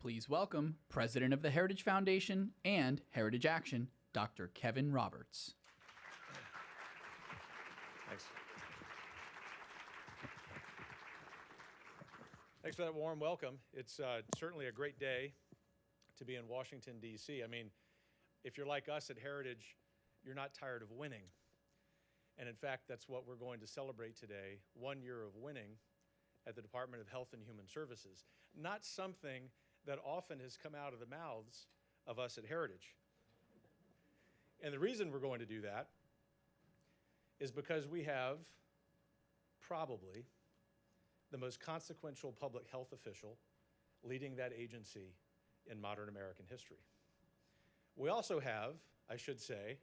Please welcome President of the Heritage Foundation and Heritage Action, Dr. Kevin Roberts. Thanks. Thanks for that warm welcome. It's certainly a great day to be in Washington, D.C. I mean, if you're like us at Heritage, you're not tired of winning. And in fact, that's what we're going to celebrate today, 1 year of winning at the Department of Health and Human Services. Not something that often has come out of the mouths of us at Heritage. And the reason we're going to do that is because we have probably the most consequential public health official leading that agency in modern American history. We also have, I should say,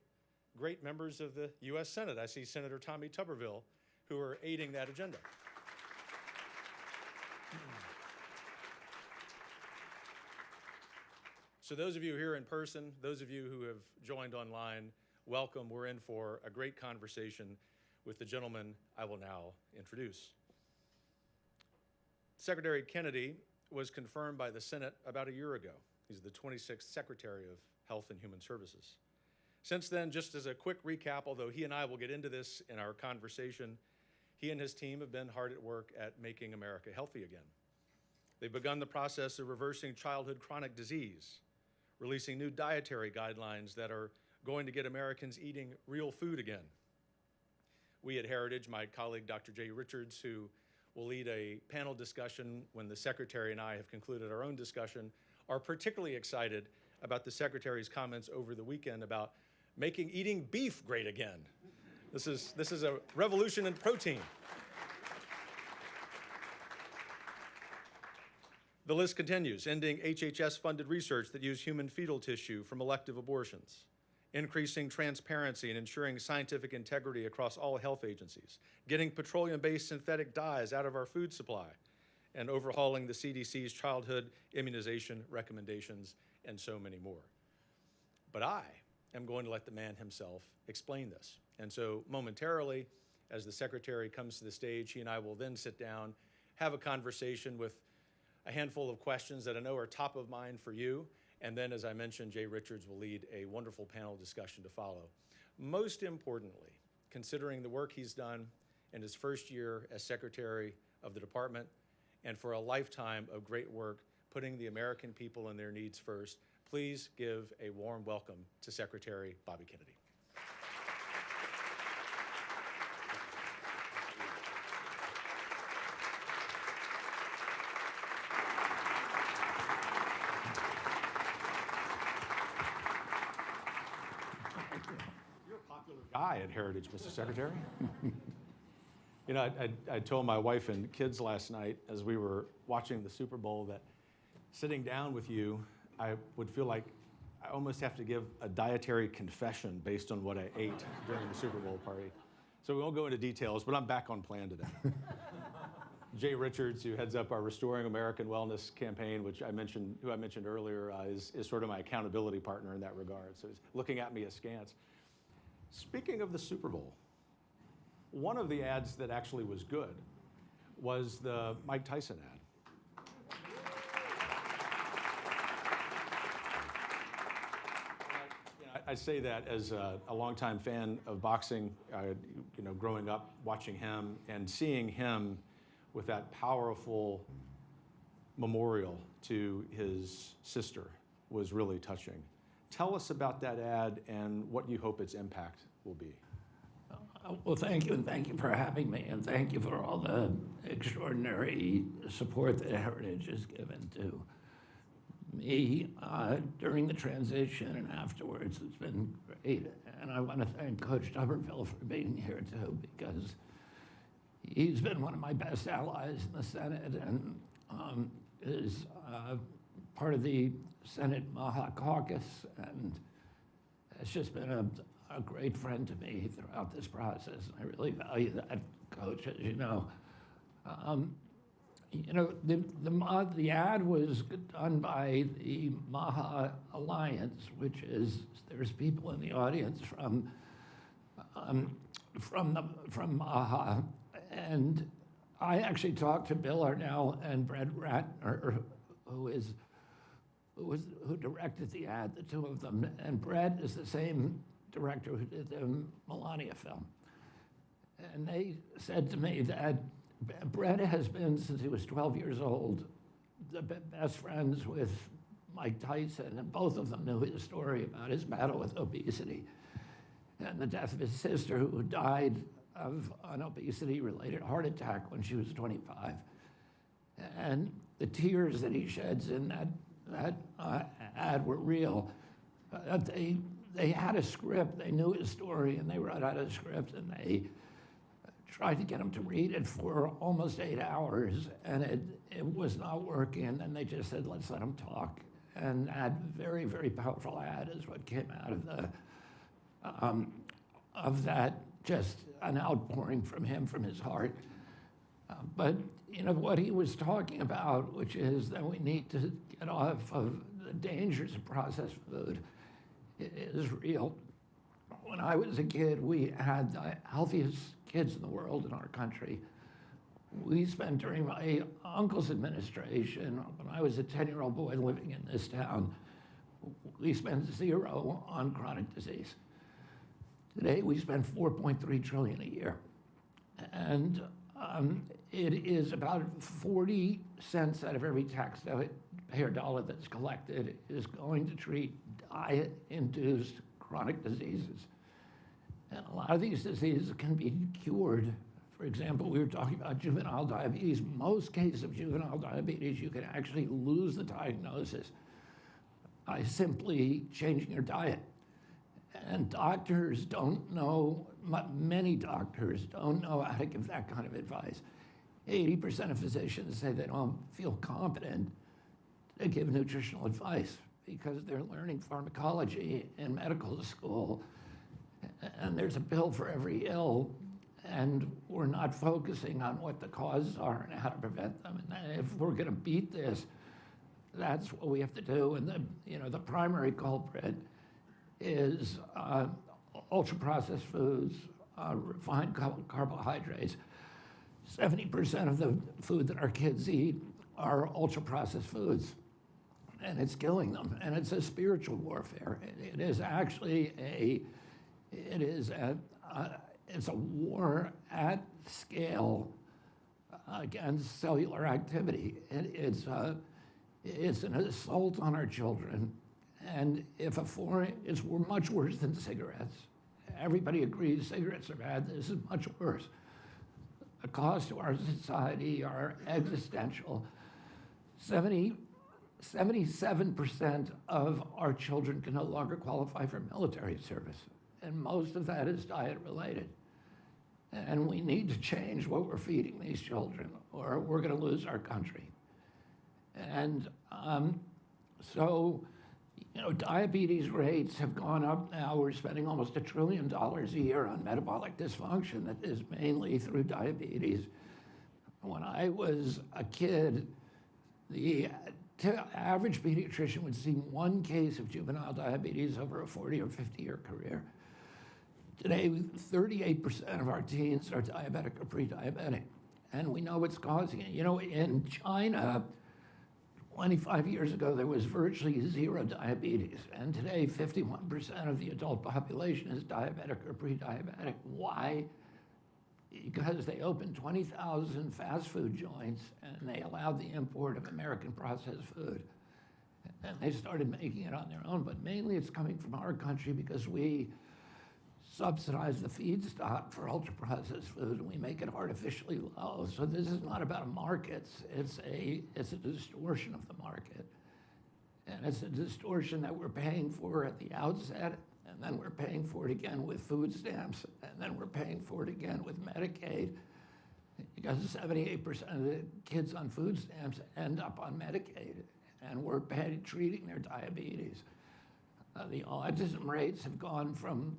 great members of the U.S. Senate. I see Senator Tommy Tuberville, who are aiding that agenda. So those of you here in person, those of you who have joined online, welcome. We're in for a great conversation with the gentleman I will now introduce. Secretary Kennedy was confirmed by the Senate about a year ago. He's the 26th Secretary of Health and Human Services. Since then, just as a quick recap, although he and I will get into this in our conversation, he and his team have been hard at work at making America healthy again. They've begun the process of reversing childhood chronic disease, releasing new dietary guidelines that are going to get Americans eating real food again. We at Heritage, my colleague Dr. Jay Richards, who will lead a panel discussion when the Secretary and I have concluded our own discussion, are particularly excited about the Secretary's comments over the weekend about making eating beef great again. This is a revolution in protein. The list continues, ending HHS-funded research that used human fetal tissue from elective abortions, increasing transparency and ensuring scientific integrity across all health agencies, getting petroleum-based synthetic dyes out of our food supply, and overhauling the CDC's childhood immunization recommendations, and so many more. But I am going to let the man himself explain this. And so momentarily, as the Secretary comes to the stage, he and I will then sit down, have a conversation with a handful of questions that I know are top of mind for you. And then, as I mentioned, Jay Richards will lead a wonderful panel discussion to follow. Most importantly, considering the work he's done in his first year as Secretary of the Department, and for a lifetime of great work putting the American people and their needs first, please give a warm welcome to Secretary Bobby Kennedy. Guy at Heritage, Mr. Secretary. You know, I told my wife and kids last night as we were watching the Super Bowl that sitting down with you, I would feel like I almost have to give a dietary confession based on what I ate during the Super Bowl party. So we won't go into details, but I'm back on plan today. Jay Richards, who heads up our Restoring American Wellness campaign, who I mentioned earlier, is sort of my accountability partner in that regard. So he's looking at me askance. Speaking of the Super Bowl, one of the ads that actually was good was the Mike Tyson ad. I say that as a longtime fan of boxing, growing up watching him and seeing him with that powerful memorial to his sister was really touching. Tell us about that ad and what you hope its impact will be. Well, thank you, and thank you for having me, and thank you for all the extraordinary support that Heritage has given to me during the transition and afterwards. It's been great, and I want to thank Coach Tuberville for being here too, because he's been one of my best allies in the Senate and is part of the Senate MAHA caucus, and has just been a great friend to me throughout this process. I really value that, Coach, as you know. The ad was done by the MAHA Alliance, which is, there's people in the audience from MAHA, and I actually talked to Bill Arnell and Brett Ratner, who is who directed the ad, the two of them. And Brett is the same director who did the Melania film. And they said to me that Brett has been, since he was 12 years old, the best friends with Mike Tyson, and both of them knew his story about his battle with obesity and the death of his sister, who died of an obesity-related heart attack when she was 25. And the tears that he sheds in that ad were real. They had a script, they knew his story, and they wrote out a script, and they tried to get him to read it for almost 8 hours, and it was not working, and then they just said, let's let him talk. And that very, very powerful ad is what came out of that, just an outpouring from him, from his heart. But you know, what he was talking about, which is that we need to get off of the dangers of processed food, is real. When I was a kid, we had the healthiest kids in the world in our country. We spent, during my uncle's administration, when I was a 10-year-old boy living in this town, we spent 0 on chronic disease. Today, we spend 4.3 trillion a year. And it is about 40 cents out of every taxpayer dollar that's collected is going to treat diet-induced chronic diseases. And a lot of these diseases can be cured. For example, we were talking about juvenile diabetes. Most cases of juvenile diabetes, you can actually lose the diagnosis by simply changing your diet. And doctors don't know, many doctors don't know how to give that kind of advice. 80% of physicians say they don't feel competent to give nutritional advice because they're learning pharmacology in medical school, and there's a pill for every ill, and we're not focusing on what the causes are and how to prevent them. And if we're gonna beat this, that's what we have to do. And the primary culprit is ultra-processed foods, refined carbohydrates. 70% of the food that our kids eat are ultra-processed foods, and it's killing them. And it's a spiritual warfare. It is actually it's a war at scale against cellular activity. It's an assault on our children. And it's much worse than cigarettes. Everybody agrees cigarettes are bad. This is much worse. The costs to our society are existential. 77% of our children can no longer qualify for military service, and most of that is diet related. And we need to change what we're feeding these children, or we're going to lose our country. And diabetes rates have gone up now. We're spending almost $1 trillion a year on metabolic dysfunction that is mainly through diabetes. When I was a kid, the average pediatrician would see 1 case of juvenile diabetes over a 40 or 50-year career. Today, 38% of our teens are diabetic or pre-diabetic, and we know what's causing it. In China, 25 years ago, there was virtually 0 diabetes, and today 51% of the adult population is diabetic or pre-diabetic. Why? Because they opened 20,000 fast food joints, and they allowed the import of American processed food. And they started making it on their own, but mainly it's coming from our country because we subsidize the feedstock for ultra-processed food, and we make it artificially low. So this is not about markets. It's a distortion of the market. And it's a distortion that we're paying for at the outset, and then we're paying for it again with food stamps, and then we're paying for it again with Medicaid, because 78% of the kids on food stamps end up on Medicaid, and we're treating their diabetes. The autism rates have gone from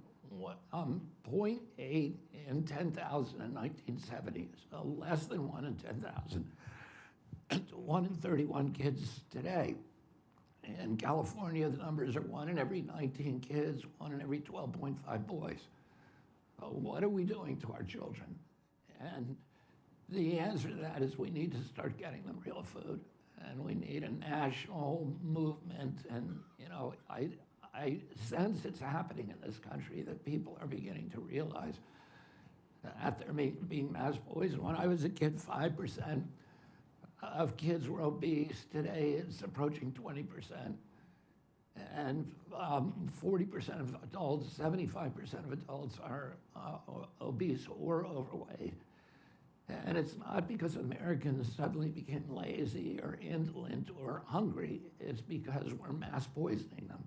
0.8 in 10,000 in 1970, so less than 1 in 10,000, to 1 in 31 kids today. In California, the numbers are 1 in every 19 kids, 1 in every 12.5 boys. So what are we doing to our children? And the answer to that is we need to start getting them real food. and we need a national movement. And, I sense it's happening in this country, that people are beginning to realize that they're being mass poisoned. When I was a kid, 5% of kids were obese. Today, it's approaching 20%. And 40% of adults, 75% of adults are obese or overweight. And it's not because Americans suddenly became lazy or indolent or hungry. It's because we're mass poisoning them.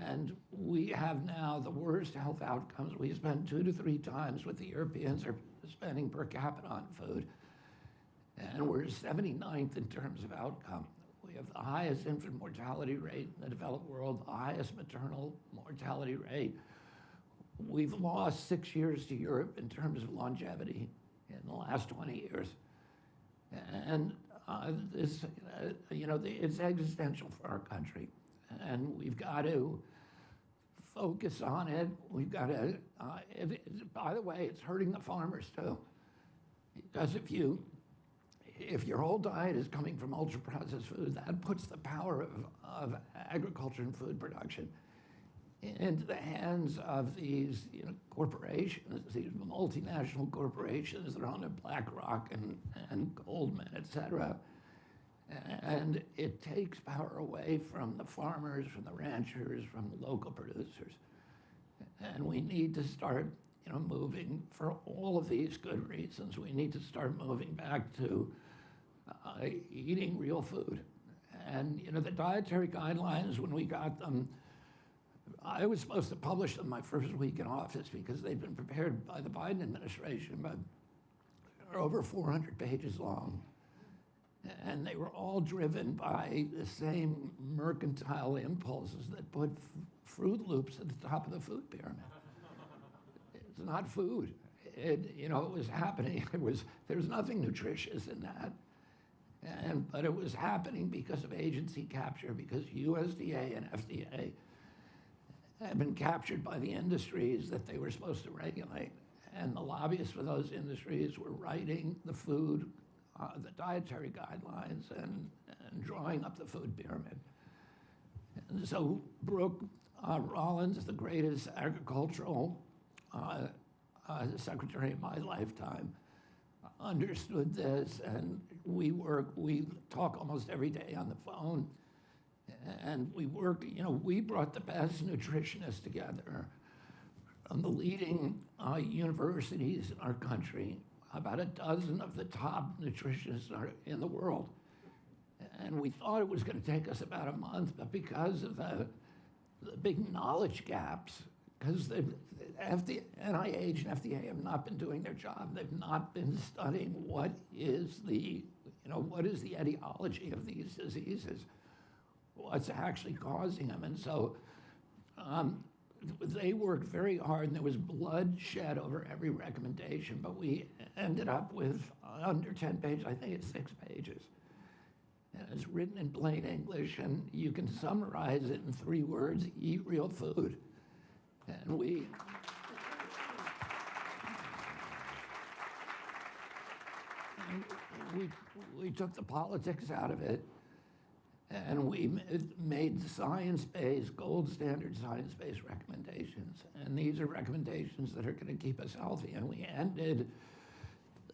And we have now the worst health outcomes. We spend 2 to 3 times what the Europeans are spending per capita on food. And we're 79th in terms of outcome. We have the highest infant mortality rate in the developed world, the highest maternal mortality rate. We've lost 6 years to Europe in terms of longevity in the last 20 years. And this, it's existential for our country. And we've got to focus on it. We've got to, by the way, it's hurting the farmers too. Because if your whole diet is coming from ultra-processed food, that puts the power of agriculture and food production into the hands of these corporations, these multinational corporations that are on BlackRock and Goldman, et cetera. And it takes power away from the farmers, from the ranchers, from the local producers. And we need to start moving, for all of these good reasons, we need to start moving back to eating real food. And the dietary guidelines, when we got them, I was supposed to publish them my first week in office because they'd been prepared by the Biden administration, but they're over 400 pages long. And they were all driven by the same mercantile impulses that put Fruit Loops at the top of the food pyramid. It's not food. It was happening. There's nothing nutritious in that. But it was happening because of agency capture, because USDA and FDA had been captured by the industries that they were supposed to regulate. And the lobbyists for those industries were writing the food, the dietary guidelines, and drawing up the food pyramid. And so Brooke Rollins, the greatest agricultural secretary in my lifetime, understood this, and we talk almost every day on the phone, and we work, we brought the best nutritionists together from the leading universities in our country, about a dozen of the top nutritionists in the world. And we thought it was going to take us about a month, but because of the big knowledge gaps, because the NIH and FDA have not been doing their job. They've not been studying what is the etiology of these diseases, what's actually causing them. And so they worked very hard, and there was blood shed over every recommendation, but we ended up with under 10 pages, I think it's 6 pages. And it's written in plain English, and you can summarize it in 3 words: eat real food. And we took the politics out of it, and we made science-based, gold standard science-based recommendations. And these are recommendations that are going to keep us healthy. And we ended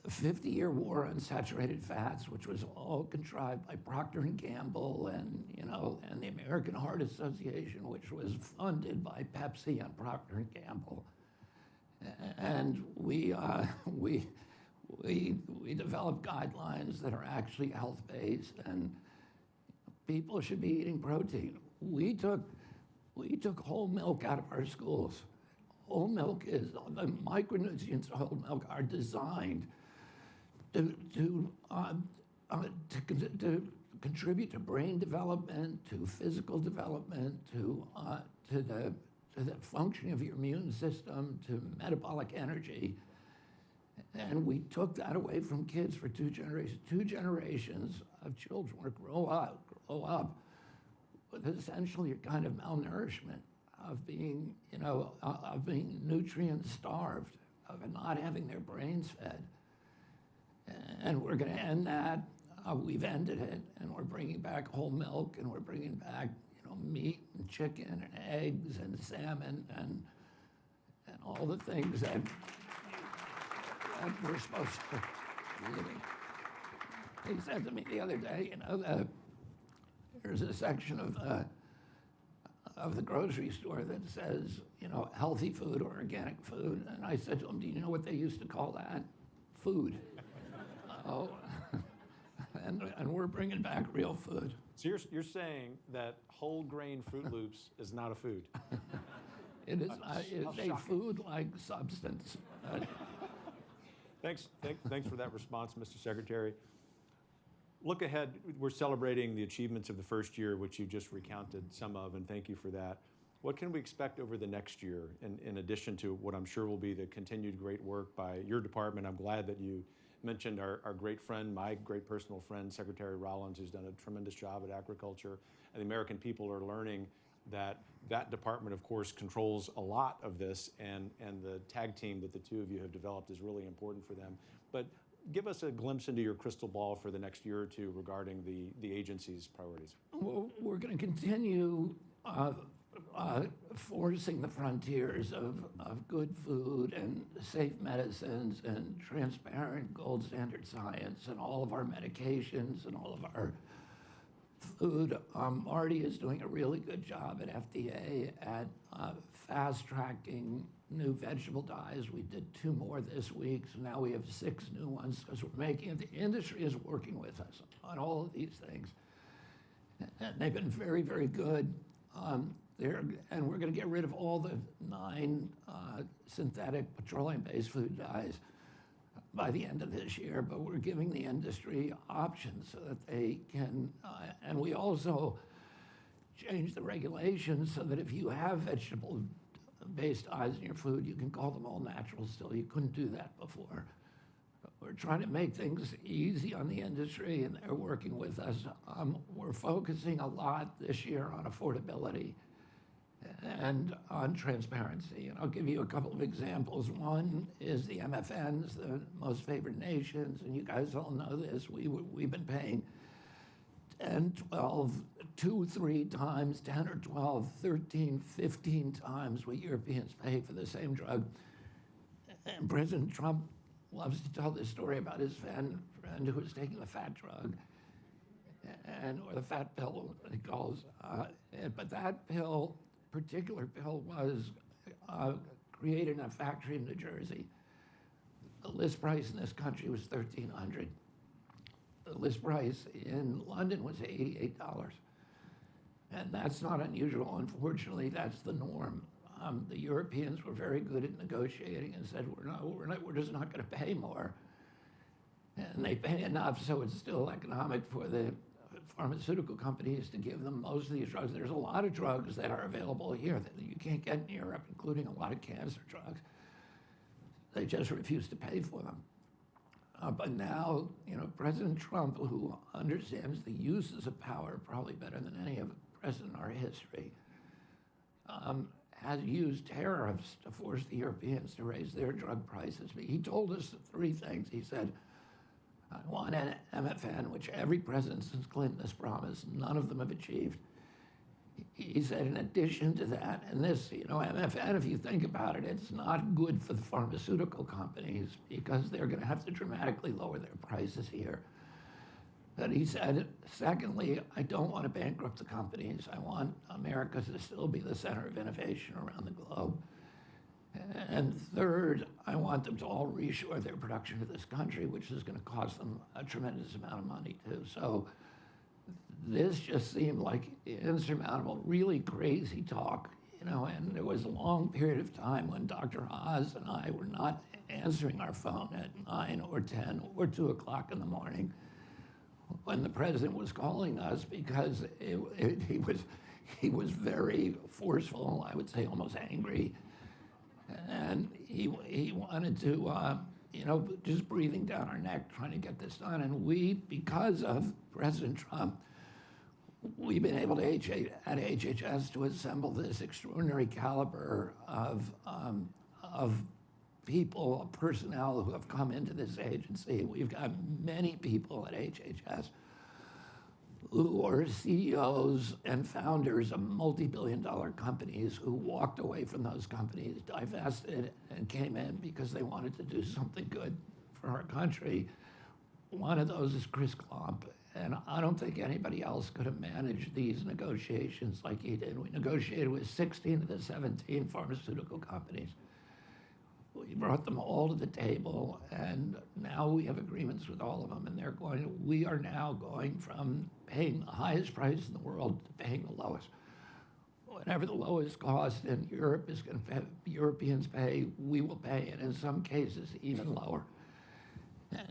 the 50-year war on saturated fats, which was all contrived by Procter & Gamble and the American Heart Association, which was funded by Pepsi and Procter & Gamble. And we developed guidelines that are actually health-based, and people should be eating protein. We took whole milk out of our schools. Whole milk the micronutrients of whole milk are designed to contribute to brain development, to physical development, to the functioning of your immune system, to metabolic energy. And we took that away from kids for 2 generations. 2 generations of children would grow up with essentially a kind of malnourishment, of being nutrient starved, of not having their brains fed. And we're going to end that we've ended it, and we're bringing back whole milk, and we're bringing back meat and chicken and eggs and salmon and all the things that we're supposed to be eating. He said to me the other day, that there's a section of the grocery store that says, healthy food or organic food. And I said to him, do you know what they used to call that? Food. And we're bringing back real food. So you're saying that whole grain Fruit Loops is not a food? It is a food-like substance. Thanks for that response, Mr. Secretary. Look ahead, we're celebrating the achievements of the first year, which you just recounted some of, and thank you for that. What can we expect over the next year, in addition to what I'm sure will be the continued great work by your department? I'm glad that you mentioned our great friend, my great personal friend, Secretary Lyons, who's done a tremendous job at agriculture, and the American people are learning that that department, of course, controls a lot of this, and the tag team that the two of you have developed is really important for them. But give us a glimpse into your crystal ball for the next year or two regarding the agency's priorities. Well, we're going to continue forcing the frontiers of good food and safe medicines and transparent gold standard science and all of our medications and all of our food. Marty is doing a really good job at FDA at fast-tracking new vegetable dyes. We did 2 more this week, so now we have 6 new ones because we're making it. The industry is working with us on all of these things. And they've been very, very good. And we're going to get rid of all the 9 synthetic petroleum-based food dyes by the end of this year, but we're giving the industry options so that they can, and we also changed the regulations so that if you have vegetable-based dyes in your food, you can call them all natural still. You couldn't do that before. We're trying to make things easy on the industry, and they're working with us. We're focusing a lot this year on affordability and on transparency. And I'll give you a couple of examples. One is the MFNs, the most favored nations, and you guys all know this. We've been paying 10, 12, 2, 3 times, 10 or 12, 13, 15 times what Europeans pay for the same drug. And President Trump loves to tell this story about his friend who was taking the fat drug, or the fat pill, he calls. But that particular pill was created in a factory in New Jersey. The list price in this country was $1,300. The list price in London was $88. And that's not unusual. Unfortunately, that's the norm. The Europeans were very good at negotiating and said, we're just not going to pay more. And they pay enough so it's still economic for the pharmaceutical companies to give them most of these drugs. There's a lot of drugs that are available here that you can't get in Europe, including a lot of cancer drugs. They just refuse to pay for them. But now, President Trump, who understands the uses of power probably better than any other president in our history, has used tariffs to force the Europeans to raise their drug prices. But he told us 3 things. He said, I want an MFN, which every president since Clinton has promised. None of them have achieved. He said, in addition to that, and this, MFN, if you think about it, it's not good for the pharmaceutical companies because they're going to have to dramatically lower their prices here. But he said, secondly, I don't want to bankrupt the companies. I want America to still be the center of innovation around the globe. And third, I want them to all reshore their production to this country, which is going to cost them a tremendous amount of money too. So this just seemed like insurmountable, really crazy talk, and there was a long period of time when Dr. Oz and I were not answering our phone at 9 or 10 or 2 o'clock in the morning when the president was calling us because he was very forceful, I would say almost angry. And he wanted to, just breathing down our neck, trying to get this done. And we, because of President Trump, we've been able to, at HHS, to assemble this extraordinary caliber of people, personnel who have come into this agency. We've got many people at HHS who are CEOs and founders of multi-billion-dollar companies who walked away from those companies, divested, and came in because they wanted to do something good for our country. One of those is Chris Klump, and I don't think anybody else could have managed these negotiations like he did. We negotiated with 16 of the 17 pharmaceutical companies. We brought them all to the table, and now we have agreements with all of them, and we are now going from paying the highest price in the world to paying the lowest. Whatever the lowest cost in Europe is going to pay, Europeans pay, we will pay, and in some cases even lower.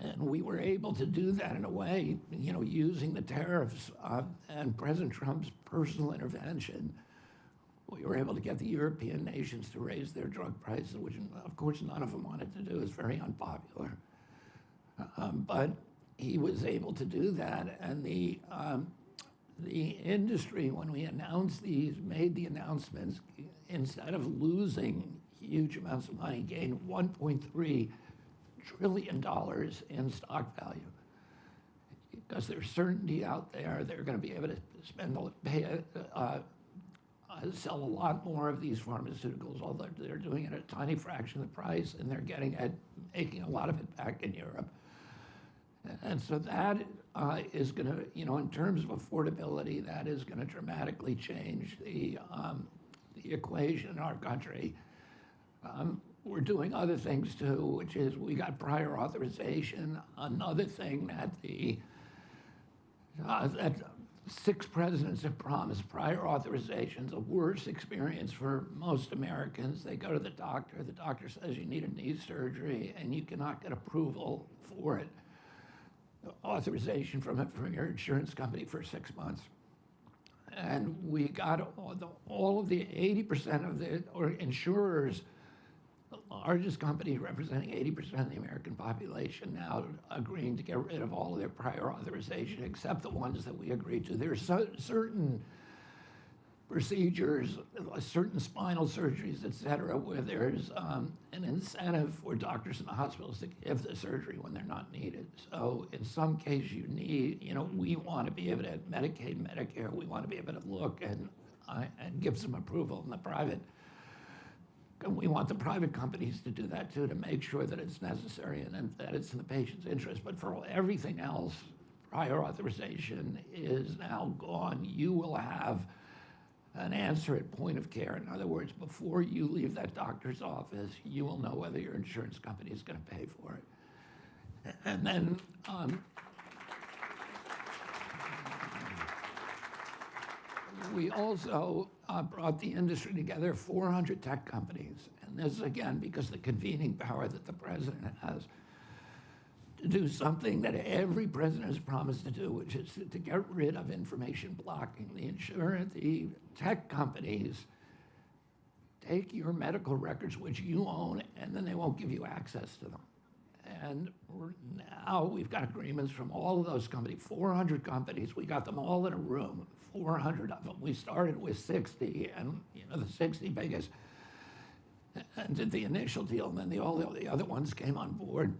And we were able to do that in a way, using the tariffs and President Trump's personal intervention. We were able to get the European nations to raise their drug prices, which of course none of them wanted to do. It's very unpopular. But he was able to do that, and the industry, when we announced these, made the announcements, instead of losing huge amounts of money, gained $1.3 trillion in stock value. Because there's certainty out there, they're going to be able to sell a lot more of these pharmaceuticals, although they're doing it at a tiny fraction of the price, and they're making a lot of it back in Europe. And so that is going to, in terms of affordability, that is going to dramatically change the equation in our country. We're doing other things too, which is we got prior authorization. Another thing that 6 presidents have promised, prior authorizations, a worse experience for most Americans. They go to the doctor says you need a knee surgery, and you cannot get approval for it, authorization from your insurance company for 6 months. And we got all of the 80% of the insurers, the largest companies representing 80% of the American population, now agreeing to get rid of all of their prior authorization, except the ones that we agreed to. There are certain procedures, certain spinal surgeries, et cetera, where there's an incentive for doctors and hospitals to give the surgery when they're not needed. So in some cases you need, we want to be able to, Medicaid, Medicare, we want to be able to look and give some approval in the private. And we want the private companies to do that too, to make sure that it's necessary and that it's in the patient's interest. But for everything else, prior authorization is now gone. You will have an answer at point of care. In other words, before you leave that doctor's office, you will know whether your insurance company is going to pay for it. And then we also brought the industry together, 400 tech companies. And this is, again, because the convening power that the president has to do something that every president has promised to do, which is to get rid of information blocking. The tech companies take your medical records, which you own, and then they won't give you access to them. And now we've got agreements from all of those companies, 400 companies. We got them all in a room, 400 of them. We started with 60, and the 60 biggest, and did the initial deal, and then all the other ones came on board.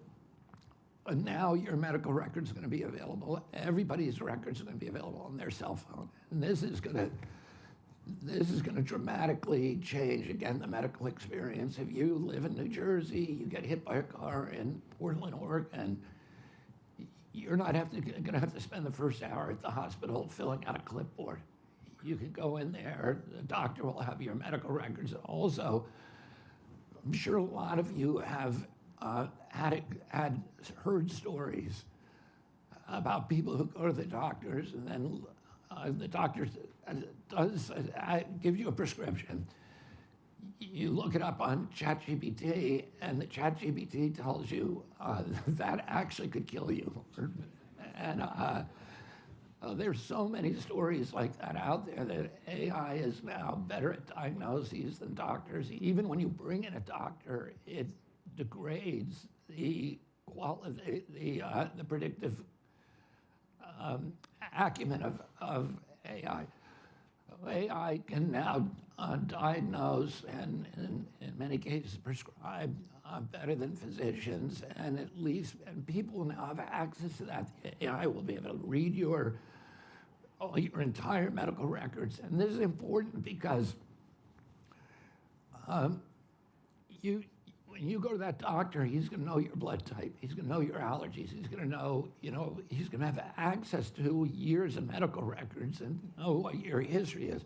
And now your medical records are going to be available. Everybody's records are going to be available on their cell phone. And this is going to dramatically change, again, the medical experience. If you live in New Jersey, you get hit by a car in Portland, Oregon, you're not going to have to spend the first hour at the hospital filling out a clipboard. You can go in there, the doctor will have your medical records. Also, I'm sure a lot of you have had heard stories about people who go to the doctors, and then the doctor does give you a prescription. You look it up on ChatGPT, and the ChatGPT tells you that actually could kill you. And there's so many stories like that out there, that AI is now better at diagnoses than doctors. Even when you bring in a doctor, it degrades the predictive acumen of AI. AI can now diagnose and in many cases prescribe better than physicians, and people now have access to that. AI will be able to read your entire medical records, and this is important because when you go to that doctor, he's going to know your blood type, he's going to know your allergies, he's going to know, he's going to have access to years of medical records and know what your history is.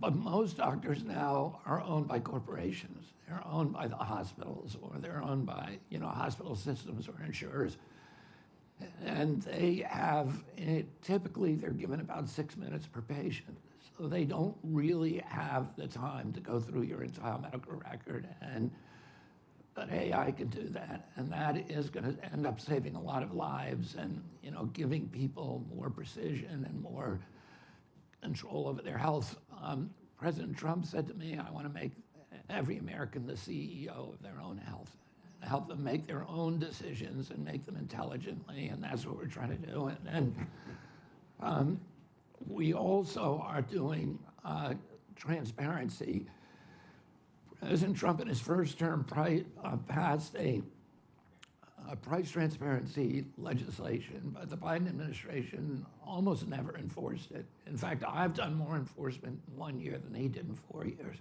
But most doctors now are owned by corporations. They're owned by the hospitals, or they're owned by, hospital systems or insurers. And they have, typically they're given about 6 minutes per patient. So they don't really have the time to go through your entire medical record, but AI can do that. And that is going to end up saving a lot of lives and, giving people more precision and more control over their health. President Trump said to me, I want to make every American the CEO of their own health, help them make their own decisions and make them intelligently, and that's what we're trying to do. And we also are doing transparency. President Trump in his first term passed a price transparency legislation, but the Biden administration almost never enforced it. In fact, I've done more enforcement in 1 year than he did in 4 years.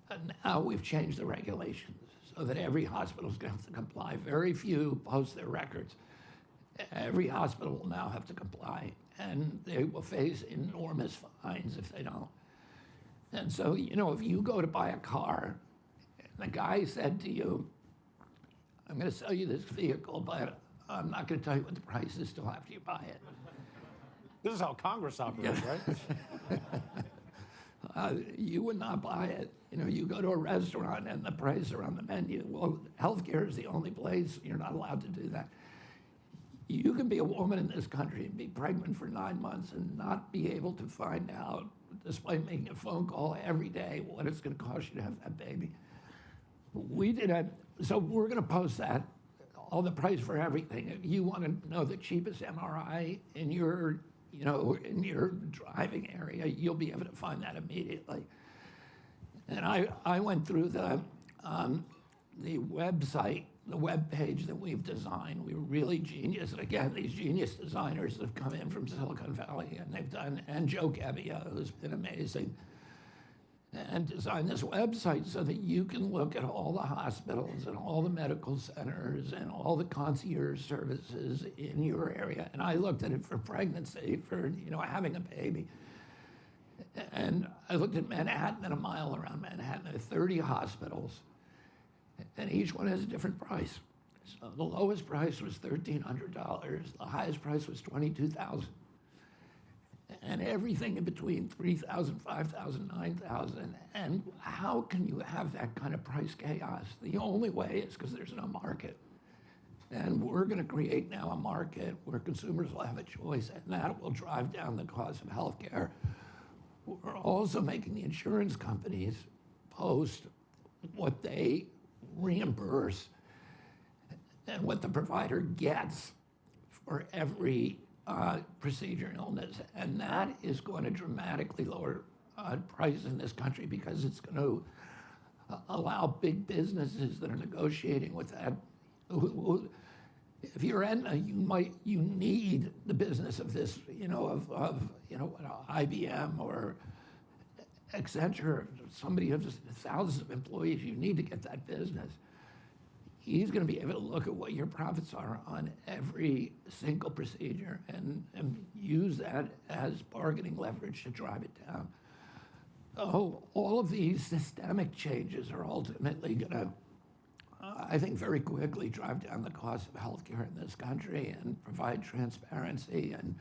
And now we've changed the regulations so that every hospital is going to have to comply. Very few post their records. Every hospital will now have to comply, and they will face enormous fines if they don't. And so, if you go to buy a car, and the guy said to you, I'm going to sell you this vehicle, but I'm not going to tell you what the price is till after you buy it. This is how Congress operates, right? You would not buy it. You go to a restaurant and the prices are on the menu. Well, healthcare is the only place you're not allowed to do that. You can be a woman in this country and be pregnant for 9 months and not be able to find out, despite making a phone call every day, what it's going to cost you to have that baby. So we're going to post that, all the price for everything. If you want to know the cheapest MRI in your driving area, you'll be able to find that immediately. And I went through the website, the web page that we've designed. We were really genius. And again, these genius designers have come in from Silicon Valley, and Joe Gebbia, who's been amazing, and designed this website so that you can look at all the hospitals and all the medical centers and all the concierge services in your area. And I looked at it for pregnancy, for having a baby. And I looked at Manhattan and a mile around Manhattan. There are 30 hospitals, and each one has a different price. So the lowest price was $1,300. The highest price was $22,000. And everything in between, $3,000, $5,000, $9,000. And how can you have that kind of price chaos? The only way is because there's no market. And we're going to create now a market where consumers will have a choice, and that will drive down the cost of healthcare. We're also making the insurance companies post what they reimburse and what the provider gets for every procedure and illness. And that is going to dramatically lower prices in this country, because it's going to allow big businesses that are negotiating with that. If you're Aetna, you need the business of this, IBM or Accenture, somebody who has thousands of employees. You need to get that business. He's going to be able to look at what your profits are on every single procedure and use that as bargaining leverage to drive it down. So all of these systemic changes are ultimately going to, I think, very quickly drive down the cost of healthcare in this country and provide transparency and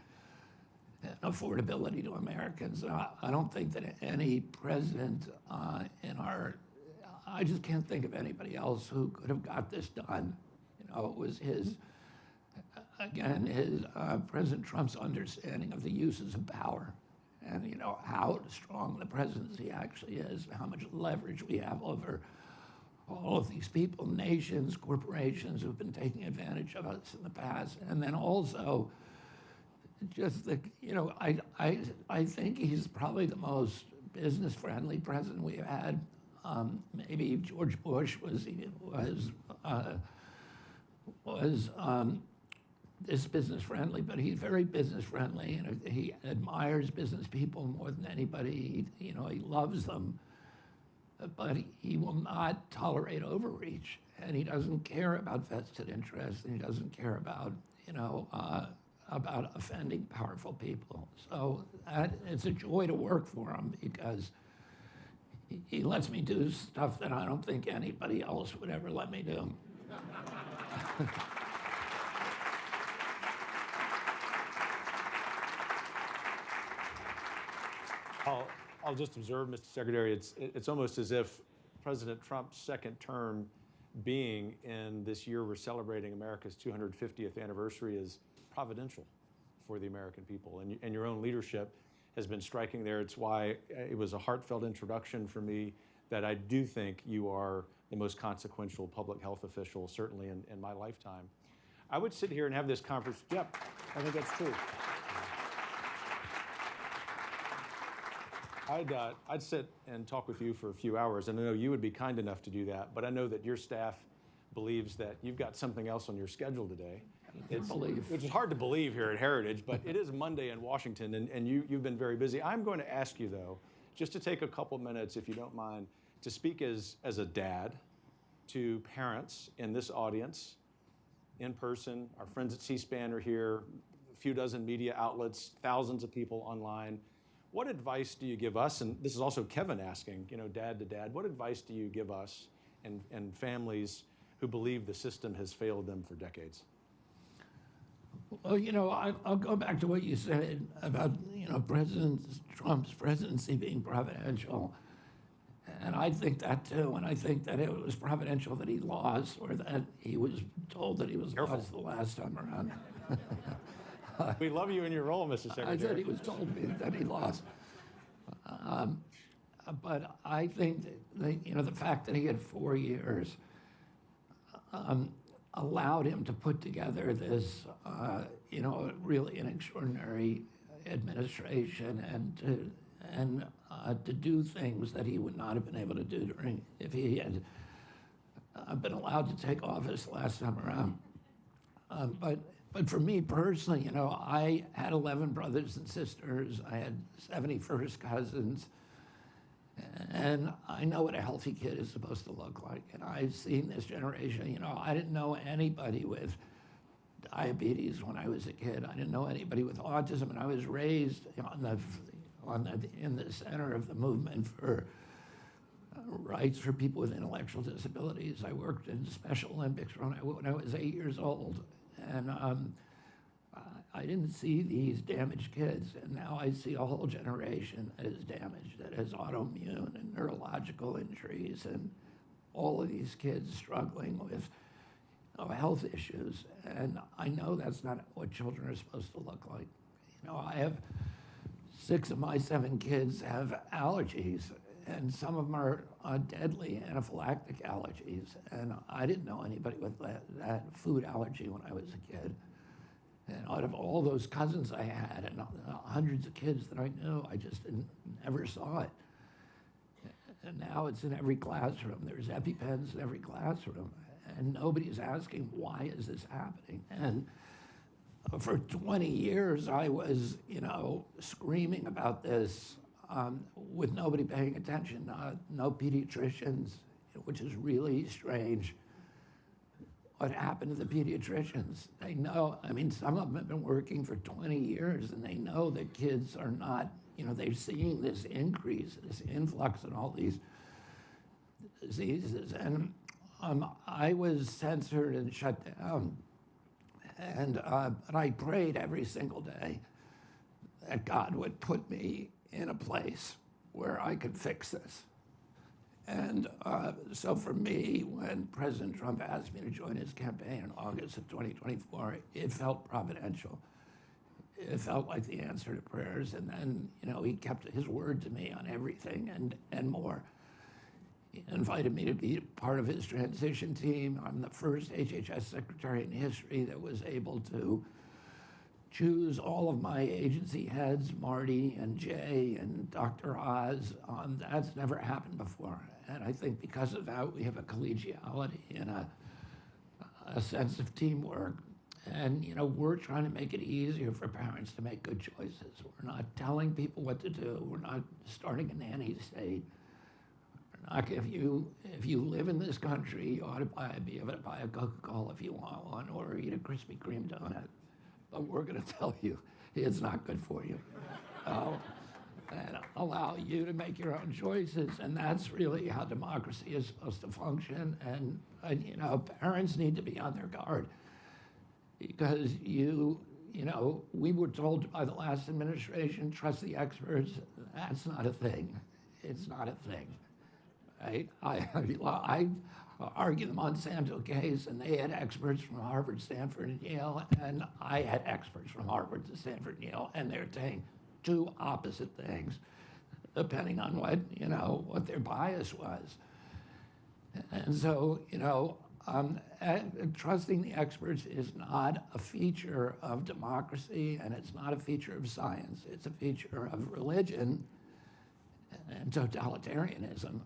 affordability to Americans. I don't think that any president I just can't think of anybody else who could have got this done. It was President Trump's understanding of the uses of power, and how strong the presidency actually is, and how much leverage we have over all of these people, nations, corporations who've been taking advantage of us in the past. And then also, just I think he's probably the most business-friendly president we've had maybe George Bush was this business friendly, but he's very business friendly, and he admires business people more than anybody. He loves them, but he will not tolerate overreach, and he doesn't care about vested interests, and he doesn't care about offending powerful people. So it's a joy to work for him because he lets me do stuff that I don't think anybody else would ever let me do. I'll just observe, Mr. Secretary, it's almost as if President Trump's second term being in this year we're celebrating America's 250th anniversary is providential for the American people. And your own leadership has been striking there. It's why it was a heartfelt introduction for me that I do think you are the most consequential public health official, certainly in my lifetime. I would sit here and have this conference. Yep, I think that's true. I'd sit and talk with you for a few hours, and I know you would be kind enough to do that, but I know that your staff believes that you've got something else on your schedule today. Which is hard to believe here at Heritage, but it is Monday in Washington, and you've been very busy. I'm going to ask you, though, just to take a couple minutes, if you don't mind, to speak as a dad to parents in this audience, in person. Our friends at C-SPAN are here, a few dozen media outlets, thousands of people online. What advice do you give us, and this is also Kevin asking, dad to dad, what advice do you give us and families who believe the system has failed them for decades? Well, I'll go back to what you said about, President Trump's presidency being providential. And I think that too, and I think that it was providential that he lost, or that he was told that he was lost the last time around. We love you in your role, Mr. Secretary. I said he was told me that he lost. But I think that, the fact that he had 4 years allowed him to put together this, really an extraordinary administration and to do things that he would not have been able to do if he had been allowed to take office last time around. But for me personally, I had 11 brothers and sisters. I had 70 first cousins. And I know what a healthy kid is supposed to look like. And I've seen this generation. I didn't know anybody with diabetes when I was a kid. I didn't know anybody with autism. And I was raised in the center of the movement for rights for people with intellectual disabilities. I worked in Special Olympics when I was 8 years old. And I didn't see these damaged kids, and now I see a whole generation that is damaged, that has autoimmune and neurological injuries, and all of these kids struggling with health issues. And I know that's not what children are supposed to look like. I have 6 of my 7 kids have allergies, and some of them are deadly anaphylactic allergies. And I didn't know anybody with that food allergy when I was a kid. And out of all those cousins I had, and hundreds of kids that I knew, I just never saw it. And now it's in every classroom. There's EpiPens in every classroom. And nobody's asking, why is this happening? And for 20 years, I was, screaming about this with nobody paying attention, no pediatricians, which is really strange. What happened to the pediatricians? They know, some of them have been working for 20 years, and they know that kids are not, they're seeing this increase, this influx in all these diseases. And I was censored and shut down. And I prayed every single day that God would put me in a place where I could fix this. And so for me, when President Trump asked me to join his campaign in August of 2024, it felt providential. It felt like the answer to prayers. And then, he kept his word to me on everything and more. He invited me to be part of his transition team. I'm the first HHS Secretary in history that was able to choose all of my agency heads, Marty and Jay and Dr. Oz. That's never happened before. And I think because of that, we have a collegiality and a sense of teamwork. And, we're trying to make it easier for parents to make good choices. We're not telling people what to do. We're not starting a nanny state. We're not, if you live in this country, you ought to be able to buy a Coca-Cola if you want one, or eat a Krispy Kreme donut. But we're going to tell you it's not good for you. And allow you to make your own choices. And that's really how democracy is supposed to function. And parents need to be on their guard. Because we were told by the last administration, trust the experts. That's not a thing. It's not a thing, right? I argued the Monsanto case, and they had experts from Harvard, Stanford, and Yale, and I had experts from Harvard, Stanford, and Yale, and they're saying two opposite things, depending on what their bias was. And so, trusting the experts is not a feature of democracy, and it's not a feature of science. It's a feature of religion and totalitarianism,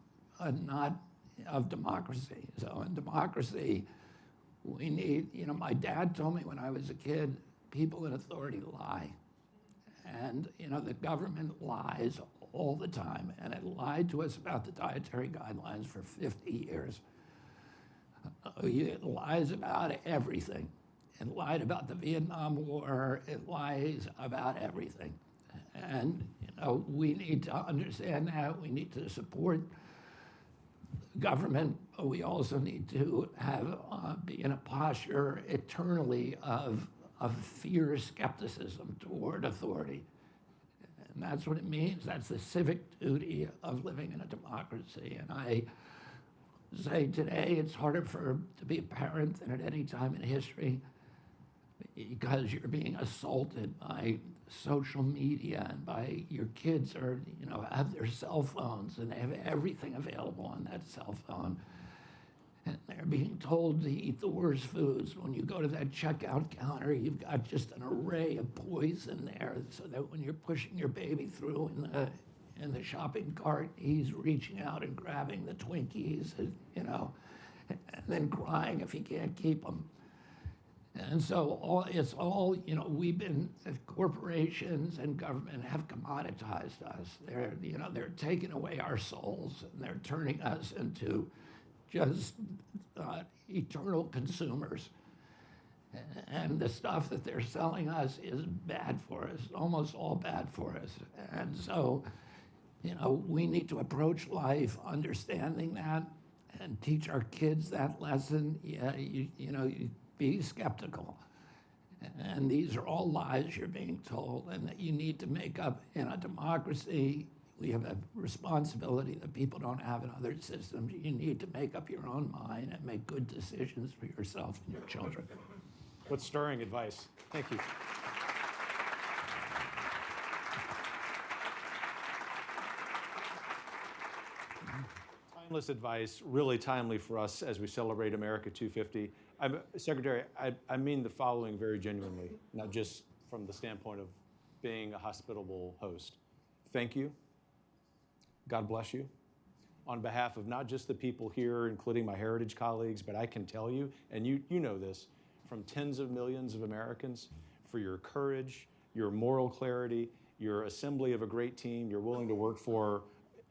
not of democracy. So in democracy, we need, my dad told me when I was a kid, people in authority lie. And, the government lies all the time, and it lied to us about the dietary guidelines for 50 years. It lies about everything. It lied about the Vietnam War. It lies about everything. And, we need to understand that. We need to support government, but we also need to have be in a posture eternally of fear, skepticism toward authority. And that's what it means. That's the civic duty of living in a democracy. And I say today it's harder to be a parent than at any time in history, because you're being assaulted by social media and by your kids have their cell phones, and they have everything available on that cell phone. And they're being told to eat the worst foods. When you go to that checkout counter, you've got just an array of poison there, so that when you're pushing your baby through in the shopping cart, he's reaching out and grabbing the Twinkies, and then crying if he can't keep them. And so we've been, corporations and government have commoditized us. They're taking away our souls, and they're turning us into just eternal consumers. And the stuff that they're selling us is bad for us, almost all bad for us. And so, we need to approach life understanding that and teach our kids that lesson. You be skeptical. And these are all lies you're being told, and that you need to make up. In a democracy, we have a responsibility that people don't have in other systems. You need to make up your own mind and make good decisions for yourself and your children. What stirring advice. Thank you. Timeless advice, really timely for us as we celebrate America 250. Secretary, I mean the following very genuinely, not just from the standpoint of being a hospitable host. Thank you. God bless you. On behalf of not just the people here, including my Heritage colleagues, but I can tell you, and you know this, from tens of millions of Americans, for your courage, your moral clarity, your assembly of a great team, you're willing to work for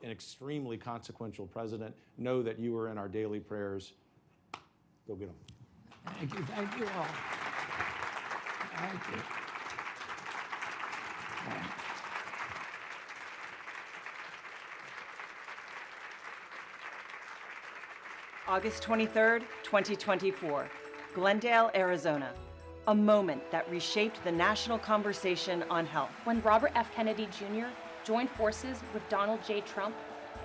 an extremely consequential president. Know that you are in our daily prayers. Go get them. Thank you all. Thank you. August 23rd, 2024, Glendale, Arizona. A moment that reshaped the national conversation on health. When Robert F. Kennedy Jr. joined forces with Donald J. Trump,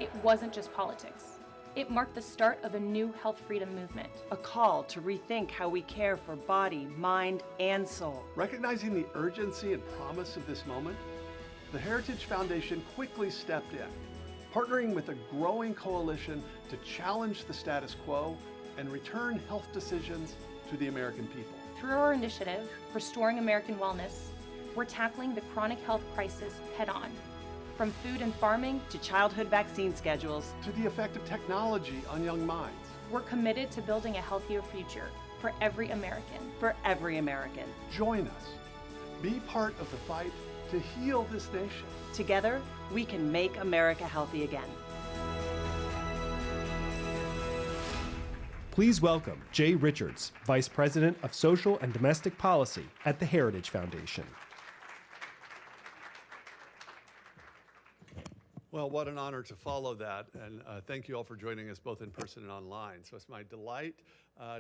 it wasn't just politics. It marked the start of a new health freedom movement. A call to rethink how we care for body, mind, and soul. Recognizing the urgency and promise of this moment, the Heritage Foundation quickly stepped in, partnering with a growing coalition to challenge the status quo and return health decisions to the American people. Through our initiative, Restoring American Wellness, we're tackling the chronic health crisis head-on. From food and farming To childhood vaccine schedules, To the effect of technology on young minds. we're committed to building a healthier future for every American. for every American. Join us. Be part of the fight to heal this nation. Together, we can make America healthy again. Please welcome Jay Richards, Vice President of Social and Domestic Policy at the Heritage Foundation. Well, what an honor to follow that, and thank you all for joining us both in person and online. So it's my delight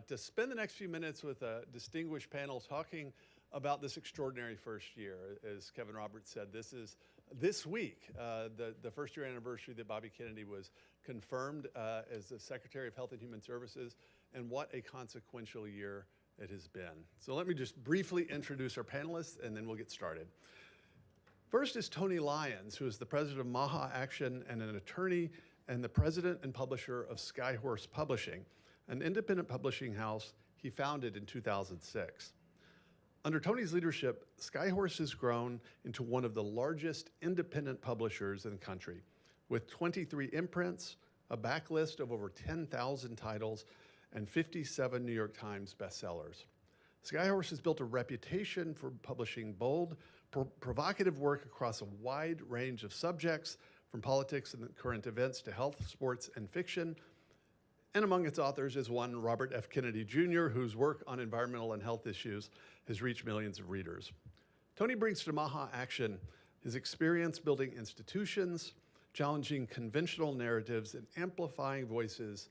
to spend the next few minutes with a distinguished panel talking about this extraordinary first year. As Kevin Roberts said, this week, the first year anniversary that Bobby Kennedy was confirmed as the Secretary of Health and Human Services, and what a consequential year it has been. So let me just briefly introduce our panelists, and then we'll get started. First is Tony Lyons, who is the president of MAHA Action and an attorney and the president and publisher of Skyhorse Publishing, an independent publishing house he founded in 2006. Under Tony's leadership, Skyhorse has grown into one of the largest independent publishers in the country, with 23 imprints, a backlist of over 10,000 titles, and 57 New York Times bestsellers. Skyhorse has built a reputation for publishing bold, provocative work across a wide range of subjects, from politics and current events to health, sports, and fiction. And among its authors is one Robert F. Kennedy Jr., whose work on environmental and health issues has reached millions of readers. Tony brings to MAHA Action his experience building institutions, challenging conventional narratives, and amplifying voices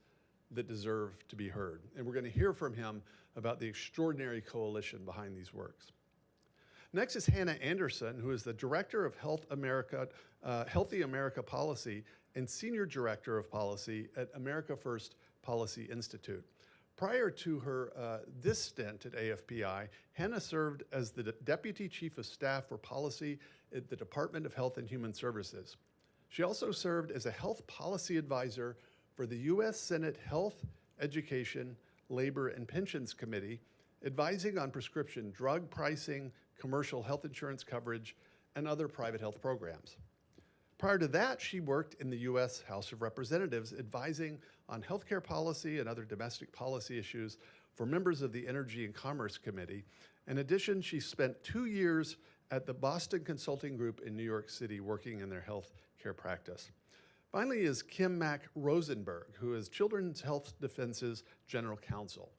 that deserve to be heard. And we're going to hear from him about the extraordinary coalition behind these works. Next is Hannah Anderson, who is the Director of Healthy America Policy and Senior Director of Policy at America First Policy Institute. Prior to her this stint at AFPI, Hannah served as the Deputy Chief of Staff for Policy at the Department of Health and Human Services. She also served as a health policy advisor for the U.S. Senate Health, Education, Labor, and Pensions Committee, advising on prescription drug pricing, commercial health insurance coverage, and other private health programs. Prior to that, she worked in the U.S. House of Representatives, advising on healthcare policy and other domestic policy issues for members of the Energy and Commerce Committee. In addition, she spent 2 years at the Boston Consulting Group in New York City working in their health care practice. Finally is Kim Mack Rosenberg, who is Children's Health Defense's General Counsel.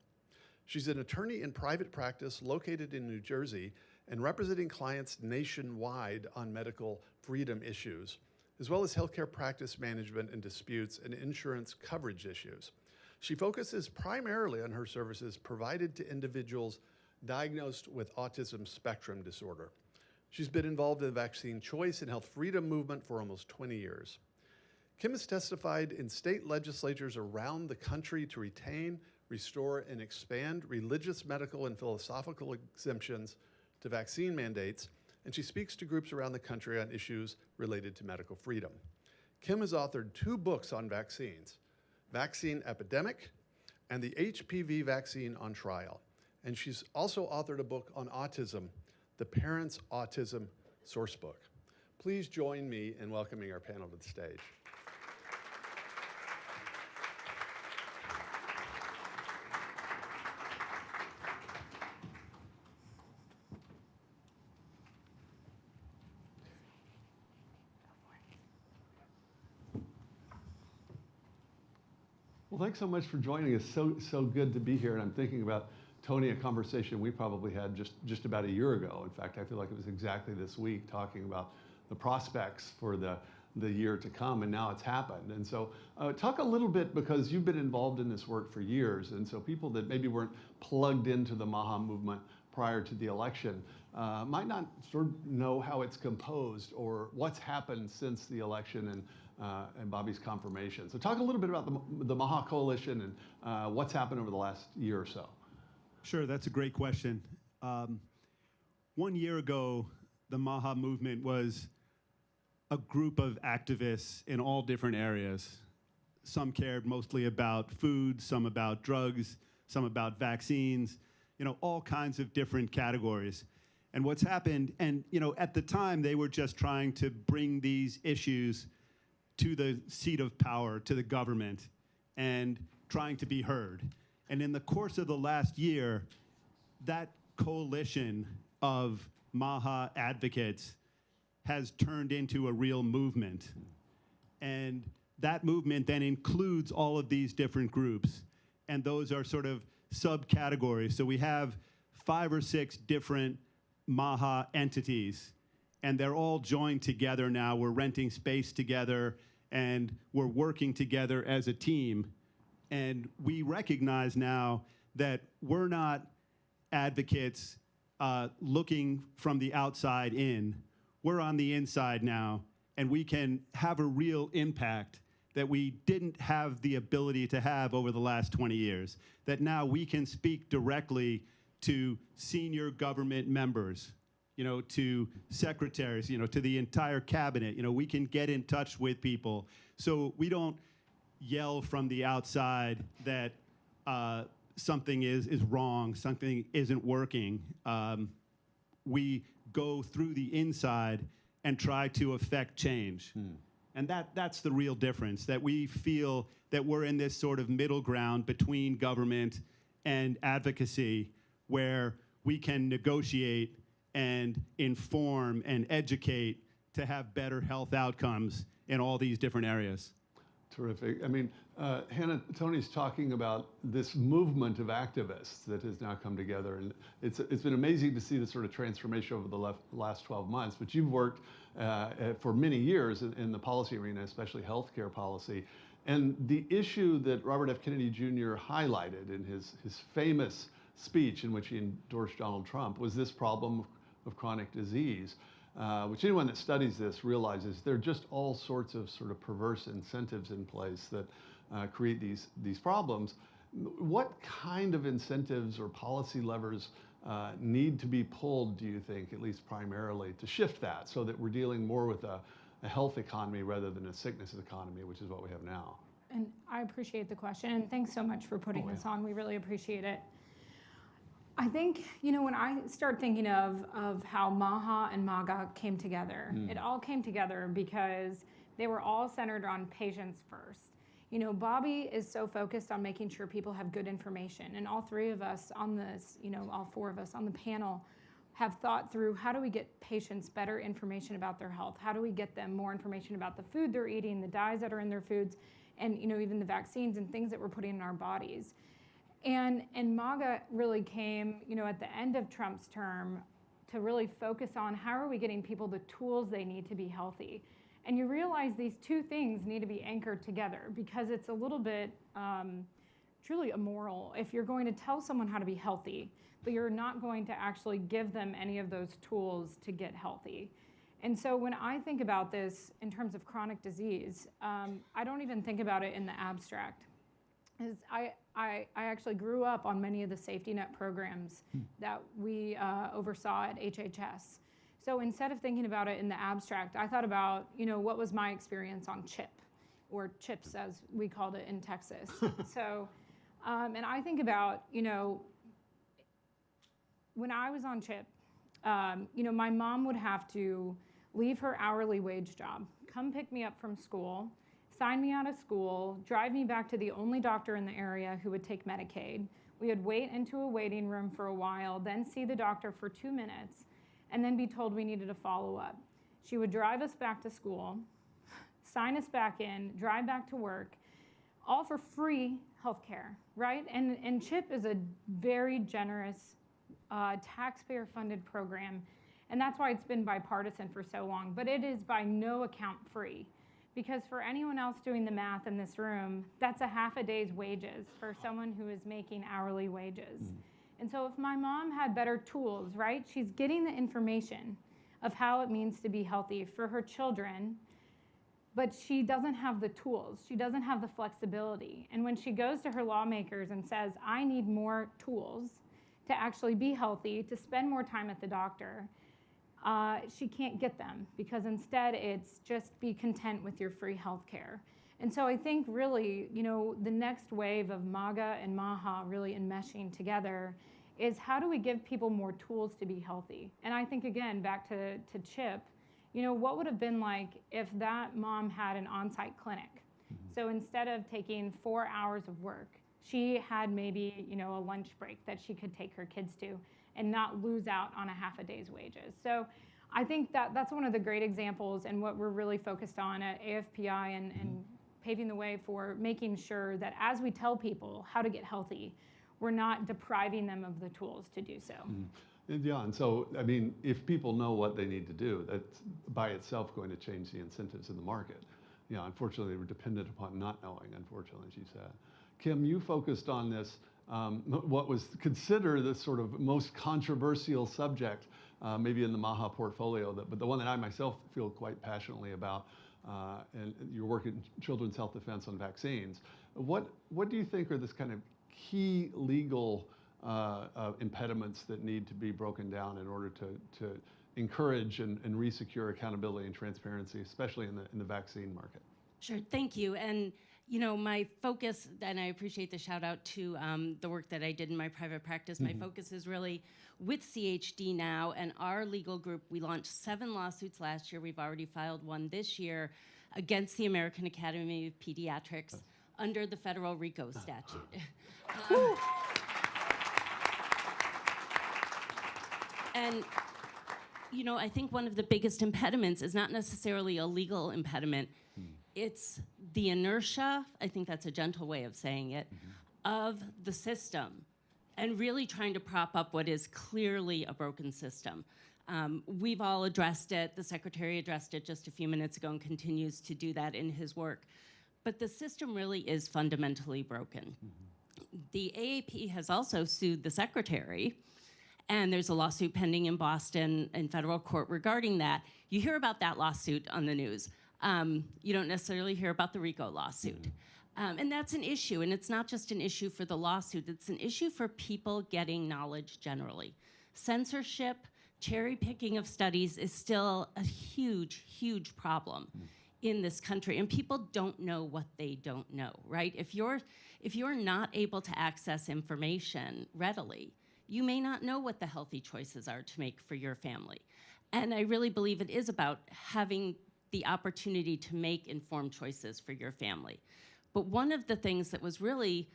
She's an attorney in private practice located in New Jersey and representing clients nationwide on medical freedom issues, as well as healthcare practice management and disputes and insurance coverage issues. She focuses primarily on her services provided to individuals diagnosed with autism spectrum disorder. She's been involved in the vaccine choice and health freedom movement for almost 20 years. Kim has testified in state legislatures around the country to retain, restore, and expand religious, medical, and philosophical exemptions to vaccine mandates, and she speaks to groups around the country on issues related to medical freedom. Kim has authored 2 books on vaccines, Vaccine Epidemic and the HPV Vaccine on Trial. And she's also authored a book on autism, The Parents' Autism Sourcebook. Please join me in welcoming our panel to the stage. Well, thanks so much for joining us. So good to be here. And I'm thinking about, Tony, a conversation we probably had just about a year ago. In fact, I feel like it was exactly this week, talking about the prospects for the year to come, and now it's happened. And so talk a little bit, because you've been involved in this work for years, and so people that maybe weren't plugged into the MAHA movement prior to the election might not sort of know how it's composed or what's happened since the election and Bobby's confirmation. So talk a little bit about the MAHA Coalition and what's happened over the last year or so. Sure, that's a great question. 1 year ago, the MAHA movement was a group of activists in all different areas. Some cared mostly about food, some about drugs, some about vaccines, all kinds of different categories. And what's happened, and at the time they were just trying to bring these issues to the seat of power, to the government, and trying to be heard. And in the course of the last year, that coalition of MAHA advocates has turned into a real movement. And that movement then includes all of these different groups. And those are sort of subcategories. So we have 5 or 6 different MAHA entities, and they're all joined together now. We're renting space together, and we're working together as a team. And we recognize now that we're not advocates looking from the outside in. We're on the inside now, and we can have a real impact that we didn't have the ability to have over the last 20 years. That now we can speak directly to senior government members, to secretaries, to the entire cabinet. We can get in touch with people. So we don't yell from the outside that something is wrong, something isn't working. We go through the inside and try to affect change. And that's the real difference, that we feel that we're in this sort of middle ground between government and advocacy, where we can negotiate and inform and educate to have better health outcomes in all these different areas. Terrific. I mean, Hannah, Tony's talking about this movement of activists that has now come together, and it's been amazing to see the sort of transformation over the last 12 months, but you've worked for many years in the policy arena, especially healthcare policy. And the issue that Robert F. Kennedy Jr. highlighted in his famous speech in which he endorsed Donald Trump was this problem of chronic disease, which anyone that studies this realizes there are just all sorts of sort of perverse incentives in place that create these problems. What kind of incentives or policy levers need to be pulled, do you think, at least primarily, to shift that so that we're dealing more with a health economy rather than a sickness economy, which is what we have now? And I appreciate the question, and thanks so much for putting this on. We really appreciate it. I think, when I start thinking of how MAHA and MAGA came together, it all came together because they were all centered on patients first. Bobby is so focused on making sure people have good information, and all 3 of us on this, all 4 of us on the panel have thought through, how do we get patients better information about their health? How do we get them more information about the food they're eating, the dyes that are in their foods, and even the vaccines and things that we're putting in our bodies? And MAGA really came, at the end of Trump's term to really focus on how are we getting people the tools they need to be healthy. And you realize these 2 things need to be anchored together, because it's a little bit truly immoral if you're going to tell someone how to be healthy, but you're not going to actually give them any of those tools to get healthy. And so when I think about this in terms of chronic disease, I don't even think about it in the abstract. I actually grew up on many of the safety net programs that we oversaw at HHS. So instead of thinking about it in the abstract, I thought about, what was my experience on CHIP, or CHIPS as we called it in Texas. So, and I think about, when I was on CHIP, my mom would have to leave her hourly wage job, come pick me up from school, sign me out of school, drive me back to the only doctor in the area who would take Medicaid. We would wait into a waiting room for a while, then see the doctor for 2 minutes, and then be told we needed a follow-up. She would drive us back to school, sign us back in, drive back to work, all for free healthcare, right? And CHIP is a very generous taxpayer-funded program, and that's why it's been bipartisan for so long, but it is by no account free. Because for anyone else doing the math in this room, that's a half a day's wages for someone who is making hourly wages. And so if my mom had better tools, right, she's getting the information of how it means to be healthy for her children, but she doesn't have the tools. She doesn't have the flexibility. And when she goes to her lawmakers and says, I need more tools to actually be healthy, to spend more time at the doctor, she can't get them, because instead it's just be content with your free health care. And so I think really, the next wave of MAGA and MAHA really enmeshing together is how do we give people more tools to be healthy? And I think, again, back to Chip, what would have been like if that mom had an on-site clinic? So instead of taking 4 hours of work, she had maybe, a lunch break that she could take her kids to and not lose out on a half a day's wages. So I think that's one of the great examples and what we're really focused on at AFPI and paving the way for making sure that as we tell people how to get healthy, we're not depriving them of the tools to do so. Yeah, and so, I mean, if people know what they need to do, that's by itself going to change the incentives in the market. Unfortunately, we're dependent upon not knowing, unfortunately, as you said. Kim, you focused on this, what was considered the sort of most controversial subject, maybe in the MAHA portfolio, but the one that I myself feel quite passionately about, and your work in children's health defense on vaccines. What do you think are this kind of key legal impediments that need to be broken down in order to encourage and re-secure accountability and transparency, especially in the vaccine market? Sure, thank you. And my focus, and I appreciate the shout out to the work that I did in my private practice, my focus is really with CHD now, and our legal group, we launched 7 lawsuits last year. We've already filed one this year against the American Academy of Pediatrics under the federal RICO statute. And I think one of the biggest impediments is not necessarily a legal impediment. It's the inertia, I think that's a gentle way of saying it, of the system, and really trying to prop up what is clearly a broken system. We've all addressed it. The Secretary addressed it just a few minutes ago and continues to do that in his work. But the system really is fundamentally broken. The AAP has also sued the Secretary, and there's a lawsuit pending in Boston in federal court regarding that. You hear about that lawsuit on the news. You don't necessarily hear about the RICO lawsuit. And that's an issue, and it's not just an issue for the lawsuit, it's an issue for people getting knowledge generally. Censorship, cherry picking of studies is still a huge, huge problem in this country, and people don't know what they don't know, right? If you're not able to access information readily, you may not know what the healthy choices are to make for your family. And I really believe it is about having the opportunity to make informed choices for your family. But one of the things that was really,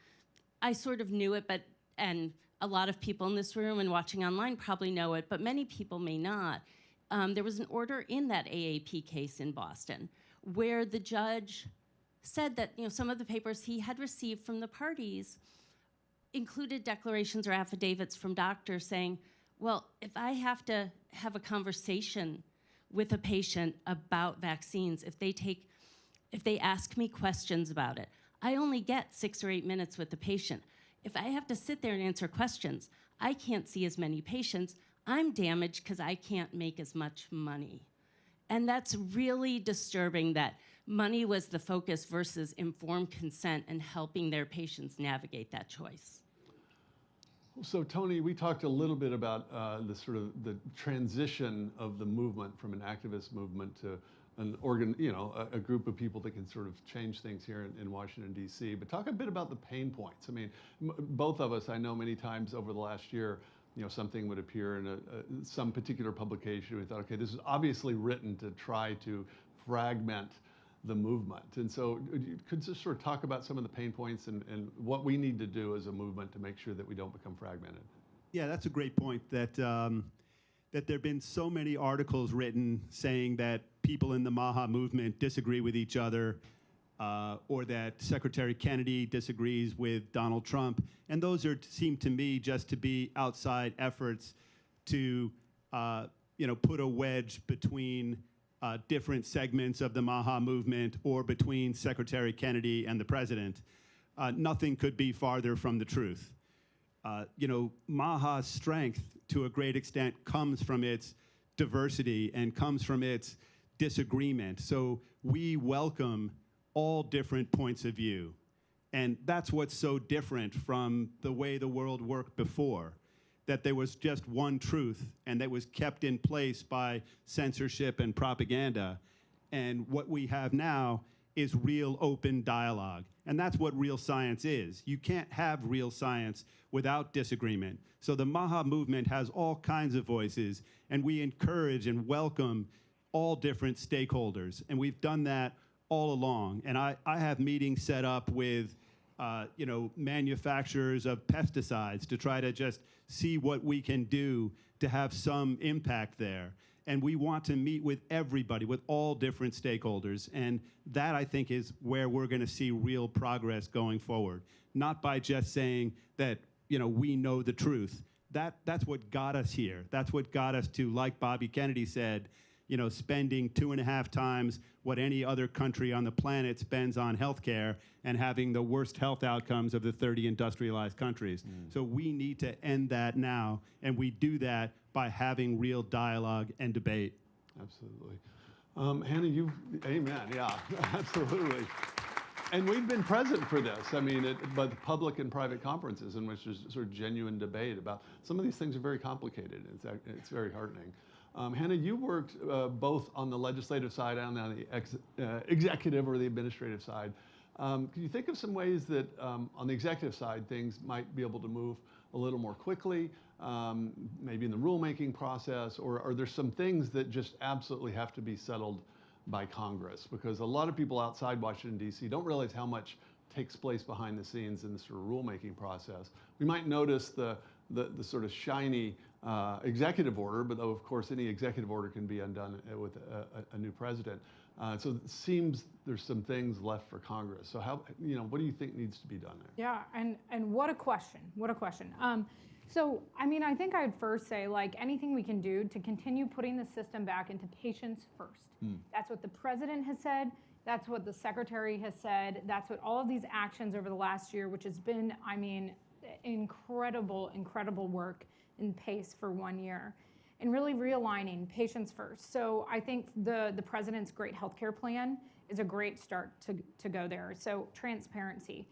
I sort of knew it, and a lot of people in this room and watching online probably know it, but many people may not. There was an order in that AAP case in Boston where the judge said that some of the papers he had received from the parties included declarations or affidavits from doctors saying, well, if I have to have a conversation with a patient about vaccines, if they ask me questions about it, I only get 6 or 8 minutes with the patient. If I have to sit there and answer questions, I can't see as many patients. I'm damaged because I can't make as much money. And that's really disturbing that money was the focus versus informed consent and helping their patients navigate that choice. So Tony, we talked a little bit about the transition of the movement from an activist movement to a group of people that can sort of change things here in Washington, D.C. But talk a bit about the pain points. I mean, both of us, I know many times over the last year, something would appear in some particular publication. We thought, okay, this is obviously written to try to fragment the movement. And so could you just sort of talk about some of the pain points and what we need to do as a movement to make sure that we don't become fragmented? Yeah, that's a great point, that there have been so many articles written saying that people in the MAHA movement disagree with each other, or that Secretary Kennedy disagrees with Donald Trump. And those seem to me just to be outside efforts to put a wedge between different segments of the MAHA movement or between Secretary Kennedy and the president. Nothing could be farther from the truth. MAHA's strength to a great extent comes from its diversity and comes from its disagreement. So we welcome all different points of view. And that's what's so different from the way the world worked before, that there was just one truth and that was kept in place by censorship and propaganda. And what we have now is real open dialogue. And that's what real science is. You can't have real science without disagreement. So the MAHA movement has all kinds of voices, and we encourage and welcome all different stakeholders. And we've done that all along. And I have meetings set up with manufacturers of pesticides to try to just see what we can do to have some impact there. And we want to meet with everybody, with all different stakeholders. And that, I think, is where we're going to see real progress going forward. Not by just saying that, we know the truth. That's what got us here. That's what got us to, like Bobby Kennedy said, spending 2.5 times what any other country on the planet spends on healthcare and having the worst health outcomes of the 30 industrialized countries. So we need to end that now, and we do that by having real dialogue and debate. Absolutely. Hannah, amen, yeah, absolutely. And we've been present for this. I mean, at both public and private conferences in which there's sort of genuine debate about some of these things are very complicated. It's very heartening. Hannah, you worked both on the legislative side and on the executive or the administrative side. Can you think of some ways that on the executive side things might be able to move a little more quickly, maybe in the rulemaking process, or are there some things that just absolutely have to be settled by Congress? Because a lot of people outside Washington, D.C. don't realize how much takes place behind the scenes in the sort of rulemaking process. We might notice the sort of shiny executive order, but of course any executive order can be undone with a new president. So it seems there's some things left for Congress. So what do you think needs to be done there? Yeah, and what a question, what a question. So, I think I'd first say, anything we can do to continue putting the system back into patients first. That's what the president has said. That's what the secretary has said. That's what all of these actions over the last year, which has been, incredible, incredible work in pace for 1 year, and really realigning patients first. So I think the president's great healthcare plan is a great start to go there. So transparency.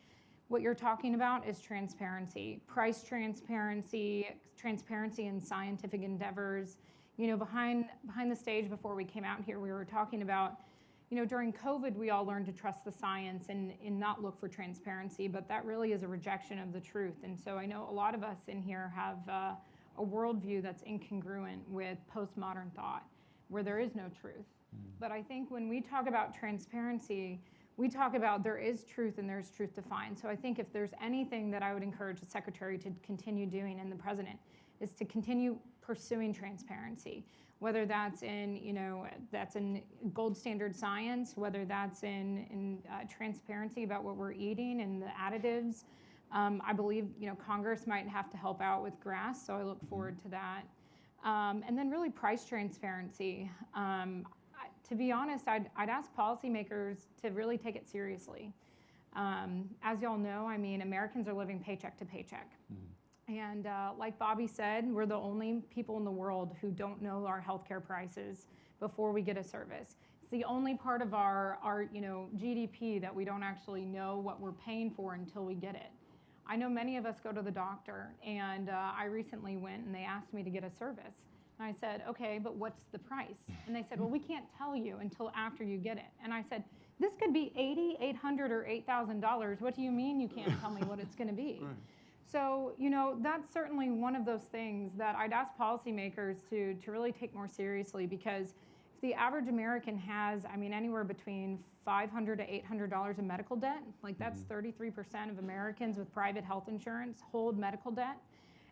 What you're talking about is transparency, price transparency, transparency in scientific endeavors. Behind the stage before we came out here, we were talking about, during COVID, we all learned to trust the science and not look for transparency, but that really is a rejection of the truth. And so I know a lot of us in here have a worldview that's incongruent with postmodern thought, where there is no truth. But I think when we talk about transparency, we talk about there is truth and there's truth to find. So I think if there's anything that I would encourage the secretary to continue doing and the president is to continue pursuing transparency, whether that's in, that's in gold standard science, whether that's in transparency about what we're eating and the additives. I believe, Congress might have to help out with GRAS, so I look forward to that. And then really price transparency. To be honest, I'd ask policymakers to really take it seriously. As y'all know, Americans are living paycheck to paycheck. And like Bobby said, we're the only people in the world who don't know our healthcare prices before we get a service. It's the only part of our GDP that we don't actually know what we're paying for until we get it. I know many of us go to the doctor, and I recently went and they asked me to get a service. And I said, okay, but what's the price? And they said, well, we can't tell you until after you get it. And I said, this could be $80, $800, or $8,000. What do you mean you can't tell me what it's going to be? Right. So, that's certainly one of those things that I'd ask policymakers to really take more seriously, because if the average American has, anywhere between $500 to $800 in medical debt, that's 33% of Americans with private health insurance hold medical debt.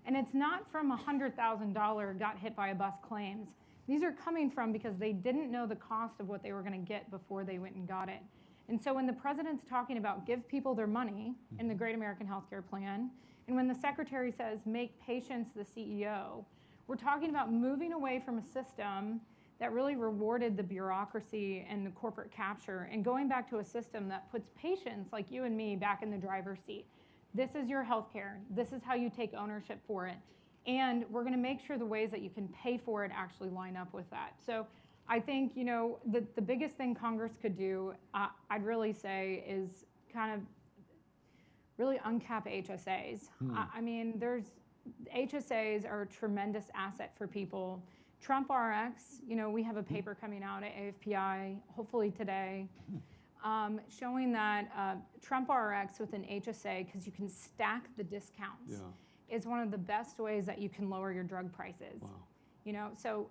And it's not from $100,000 got hit by a bus claims. These are coming from because they didn't know the cost of what they were going to get before they went and got it. And so when the president's talking about give people their money in the Great American Healthcare Plan, and when the secretary says make patients the CEO, we're talking about moving away from a system that really rewarded the bureaucracy and the corporate capture, and going back to a system that puts patients like you and me back in the driver's seat. This is your health care. This is how you take ownership for it. And we're going to make sure the ways that you can pay for it actually line up with that. So I think, the biggest thing Congress could do, I'd really say, is kind of really uncap HSAs. HSAs are a tremendous asset for people. Trump RX, we have a paper coming out at AFPI, hopefully today. showing that Trump RX with an HSA, because you can stack the discounts, is one of the best ways that you can lower your drug prices. Wow. You know, so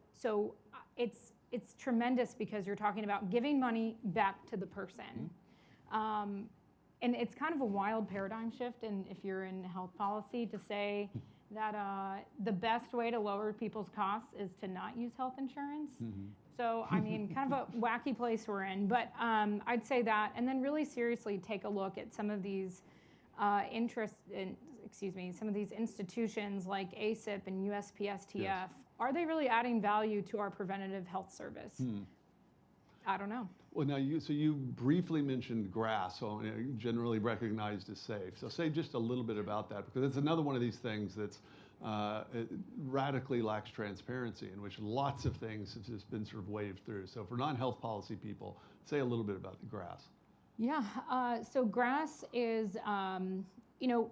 it's tremendous because you're talking about giving money back to the person. And it's kind of a wild paradigm shift, and if you're in health policy, to say that the best way to lower people's costs is to not use health insurance. So, I mean, kind of a wacky place we're in. But I'd say that, and then really seriously take a look at some of these some of these institutions like ACIP and USPSTF. Yes. Are they really adding value to our preventative health service? I don't know. Well, now you briefly mentioned grass, so generally recognized as safe. So say just a little bit about that, because it's another one of these things that's it radically lacks transparency, in which lots of things have just been sort of waved through. So for non-health policy people, say a little bit about the grass. Yeah, so grass is,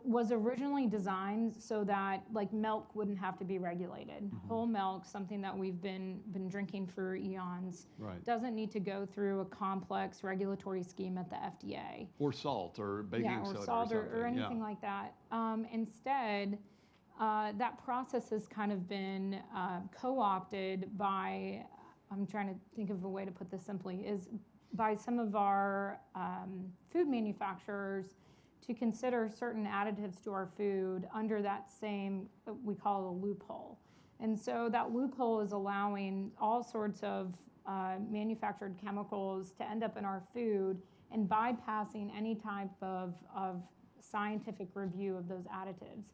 was originally designed so that like milk wouldn't have to be regulated. Whole milk, something that we've been drinking for eons, doesn't need to go through a complex regulatory scheme at the FDA. Or salt or baking soda or salt or something. or anything like that. Instead, that process has kind of been co-opted by, I'm trying to think of a way to put this simply, is by some of our food manufacturers to consider certain additives to our food under that same, we call it a loophole. And so that loophole is allowing all sorts of manufactured chemicals to end up in our food and bypassing any type of scientific review of those additives.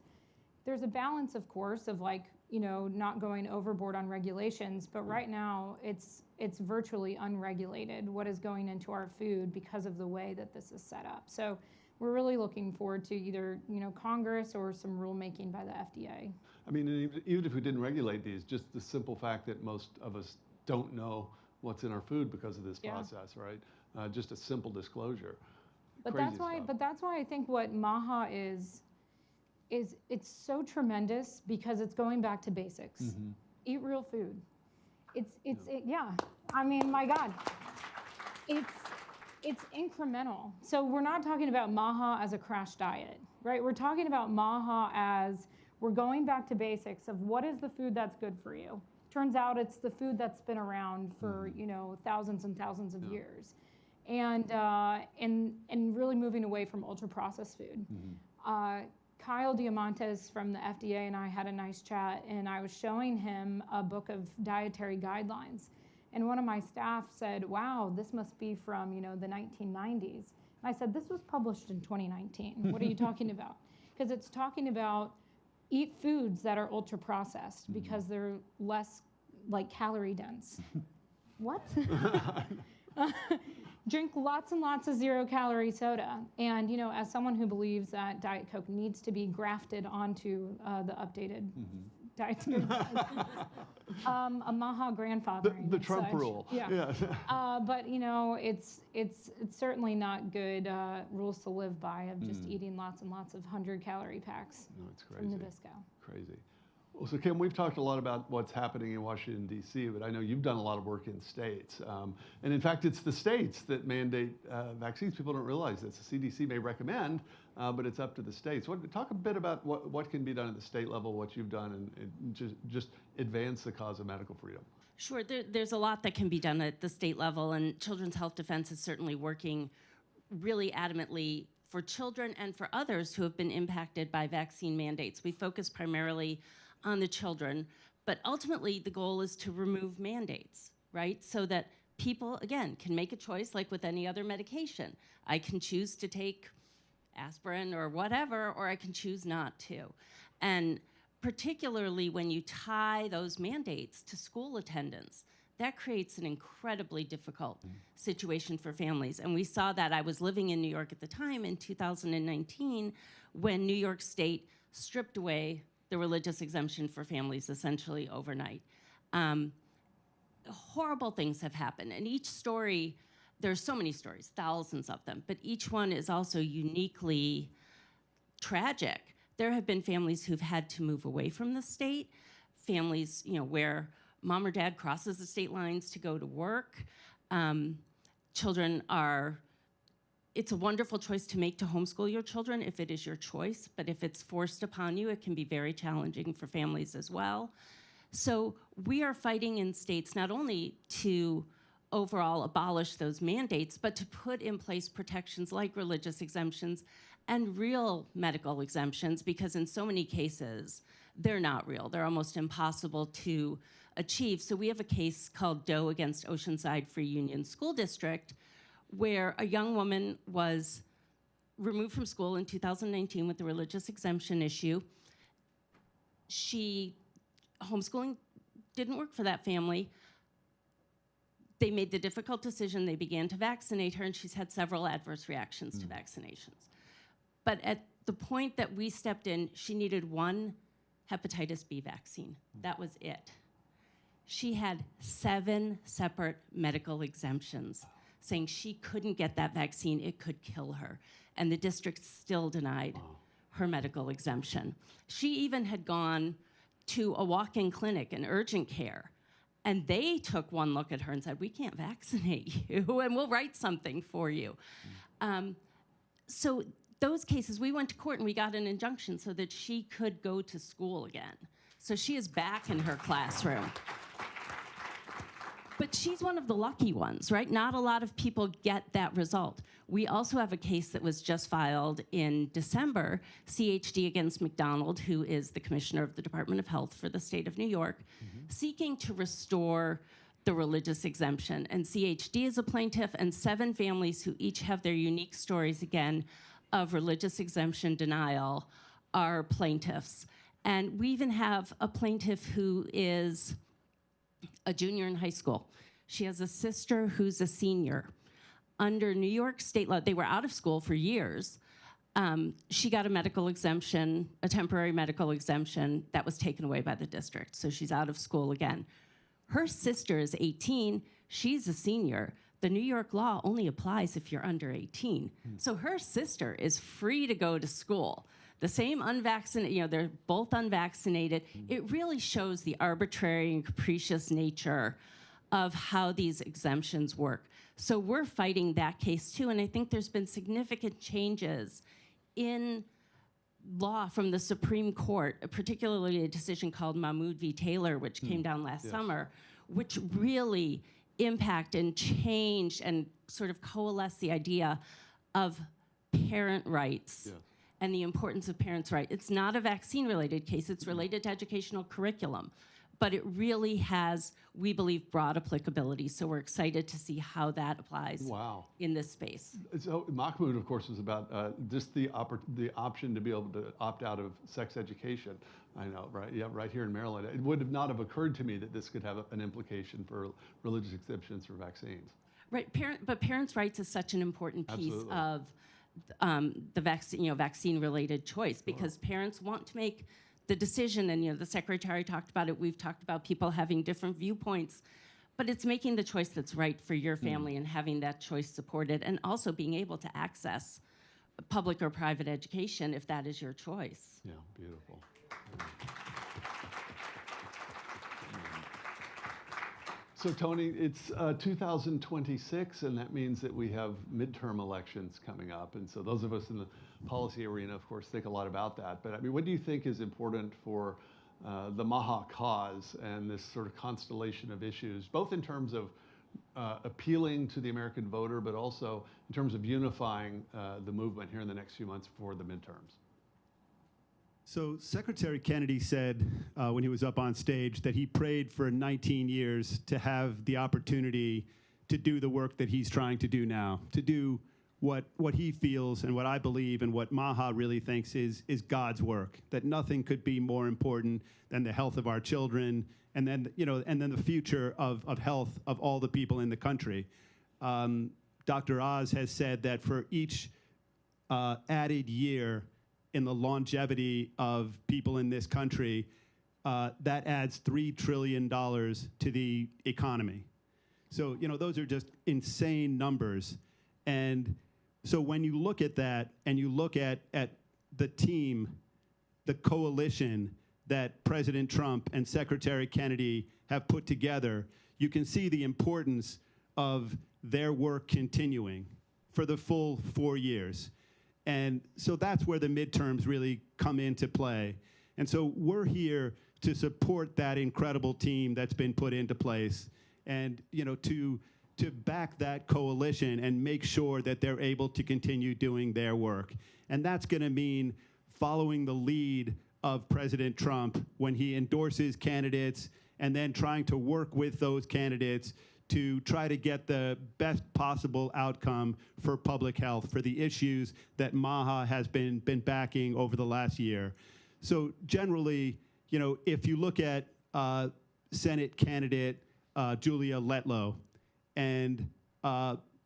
There's a balance, of course, of not going overboard on regulations, but right now it's virtually unregulated what is going into our food because of the way that this is set up. So we're really looking forward to either Congress or some rulemaking by the FDA. I mean, even if we didn't regulate these, just the simple fact that most of us don't know what's in our food because of this process, right? Just a simple disclosure. But that's why I think what MAHA is it's so tremendous because it's going back to basics. Eat real food. I mean, my God, it's incremental. So we're not talking about MAHA as a crash diet, right? We're talking about MAHA as we're going back to basics of what is the food that's good for you. Turns out it's the food that's been around for thousands and thousands of years, and really moving away from ultra processed food. Kyle Diamantes from the FDA and I had a nice chat, and I was showing him a book of dietary guidelines. And one of my staff said, wow, this must be from, the 1990s. And I said, this was published in 2019. What are you talking about? Because it's talking about eat foods that are ultra processed because they're less calorie dense. What? Drink lots and lots of zero-calorie soda. And, as someone who believes that Diet Coke needs to be grafted onto the updated Diet Coke, a MAHA grandfathering. The Trump rule. Yeah. But, it's certainly not good rules to live by of just eating lots and lots of 100-calorie packs from Nabisco. Crazy. Well, so Kim, we've talked a lot about what's happening in Washington, D.C., but I know you've done a lot of work in states. And in fact, it's the states that mandate vaccines. People don't realize this. The CDC may recommend, but it's up to the states. Talk a bit about what can be done at the state level, what you've done, and just advance the cause of medical freedom. Sure, there's a lot that can be done at the state level, and Children's Health Defense is certainly working really adamantly for children and for others who have been impacted by vaccine mandates. We focus primarily on the children, but ultimately the goal is to remove mandates, right? So that people, again, can make a choice like with any other medication. I can choose to take aspirin or whatever, or I can choose not to. And particularly when you tie those mandates to school attendance, that creates an incredibly difficult situation for families. And we saw that. I was living in New York at the time in 2019 when New York State stripped away the religious exemption for families essentially overnight. Horrible things have happened. And each story, there's so many stories, thousands of them, but each one is also uniquely tragic. There have been families who've had to move away from the state, families, where mom or dad crosses the state lines to go to work. Children are it's a wonderful choice to make to homeschool your children if it is your choice, but if it's forced upon you, it can be very challenging for families as well. So we are fighting in states not only to overall abolish those mandates, but to put in place protections like religious exemptions and real medical exemptions, because in so many cases, they're not real. They're almost impossible to achieve. So we have a case called Doe against Oceanside Free Union School District, where a young woman was removed from school in 2019 with the religious exemption issue. Homeschooling didn't work for that family. They made the difficult decision. They began to vaccinate her, and she's had several adverse reactions to vaccinations. But at the point that we stepped in, she needed one hepatitis B vaccine. That was it. She had 7 separate medical exemptions saying she couldn't get that vaccine, it could kill her. And the district still denied her medical exemption. She even had gone to a walk-in clinic, an urgent care, and they took one look at her and said, we can't vaccinate you, and we'll write something for you. So those cases, we went to court and we got an injunction so that she could go to school again. So she is back in her classroom. But she's one of the lucky ones, right? Not a lot of people get that result. We also have a case that was just filed in December, CHD against McDonald, who is the commissioner of the Department of Health for the state of New York, seeking to restore the religious exemption. And CHD is a plaintiff, and 7 families who each have their unique stories, again, of religious exemption denial are plaintiffs. And we even have a plaintiff who is a junior in high school. She has a sister who's a senior. Under New York state law, they were out of school for years. She got a medical exemption, a temporary medical exemption that was taken away by the district. So she's out of school again. Her sister is 18, she's a senior. The New York law only applies if you're under 18. So her sister is free to go to school. The same unvaccinated, they're both unvaccinated. It really shows the arbitrary and capricious nature of how these exemptions work. So we're fighting that case too, and I think there's been significant changes in law from the Supreme Court, particularly a decision called Mahmoud v. Taylor, which came down last summer, which really impact and change and sort of coalesce the idea of parent rights and the importance of parents' rights. It's not a vaccine-related case. It's related to educational curriculum. But it really has, we believe, broad applicability. So we're excited to see how that applies in this space. So Mahmoud, of course, was about just the option to be able to opt out of sex education. I know, right? Yeah, right here in Maryland. It would not have occurred to me that this could have an implication for religious exemptions for vaccines. Right, but parents' rights is such an important piece of the vaccine, vaccine-related choice, because parents want to make the decision, and the Secretary talked about it. We've talked about people having different viewpoints, but it's making the choice that's right for your family and having that choice supported, and also being able to access public or private education if that is your choice. Yeah, beautiful. So Tony, it's 2026, and that means that we have midterm elections coming up. And so those of us in the policy arena, of course, think a lot about that. But I mean, what do you think is important for the MAHA cause and this sort of constellation of issues, both in terms of appealing to the American voter, but also in terms of unifying the movement here in the next few months for the midterms? So Secretary Kennedy said when he was up on stage that he prayed for 19 years to have the opportunity to do the work that he's trying to do now, to do what he feels and what I believe and what MAHA really thinks is God's work, that nothing could be more important than the health of our children and then, and then the future of health of all the people in the country. Dr. Oz has said that for each added year in the longevity of people in this country, that adds $3 trillion to the economy. So, those are just insane numbers. And so when you look at that and you look at the team, the coalition that President Trump and Secretary Kennedy have put together, you can see the importance of their work continuing for the full 4 years. And so that's where the midterms really come into play. And so we're here to support that incredible team that's been put into place, and to back that coalition and make sure that they're able to continue doing their work. And that's going to mean following the lead of President Trump when he endorses candidates, and then trying to work with those candidates to try to get the best possible outcome for public health, for the issues that MAHA has been backing over the last year. So generally, if you look at Senate candidate Julia Letlow, and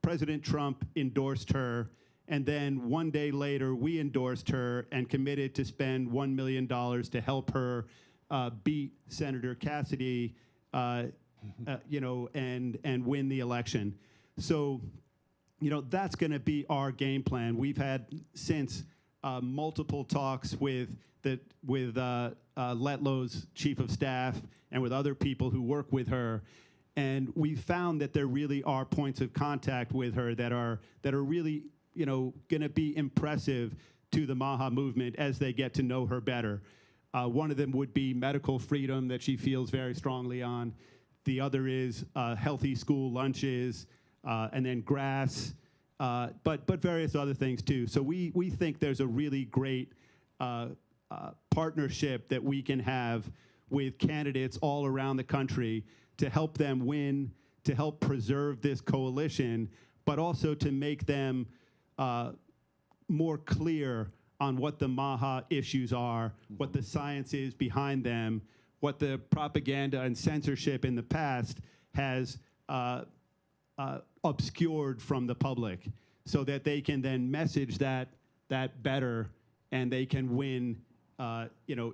President Trump endorsed her, and then one day later we endorsed her and committed to spend $1 million to help her beat Senator Cassidy, and win the election. So, that's going to be our game plan. We've had since multiple talks with Letlow's chief of staff and with other people who work with her, and we found that there really are points of contact with her that are really going to be impressive to the MAHA movement as they get to know her better. One of them would be medical freedom that she feels very strongly on. The other is healthy school lunches, and then grass, but various other things too. So we think there's a really great partnership that we can have with candidates all around the country to help them win, to help preserve this coalition, but also to make them more clear on what the MAHA issues are, what the science is behind them, what the propaganda and censorship in the past has obscured from the public, so that they can then message that better, and they can win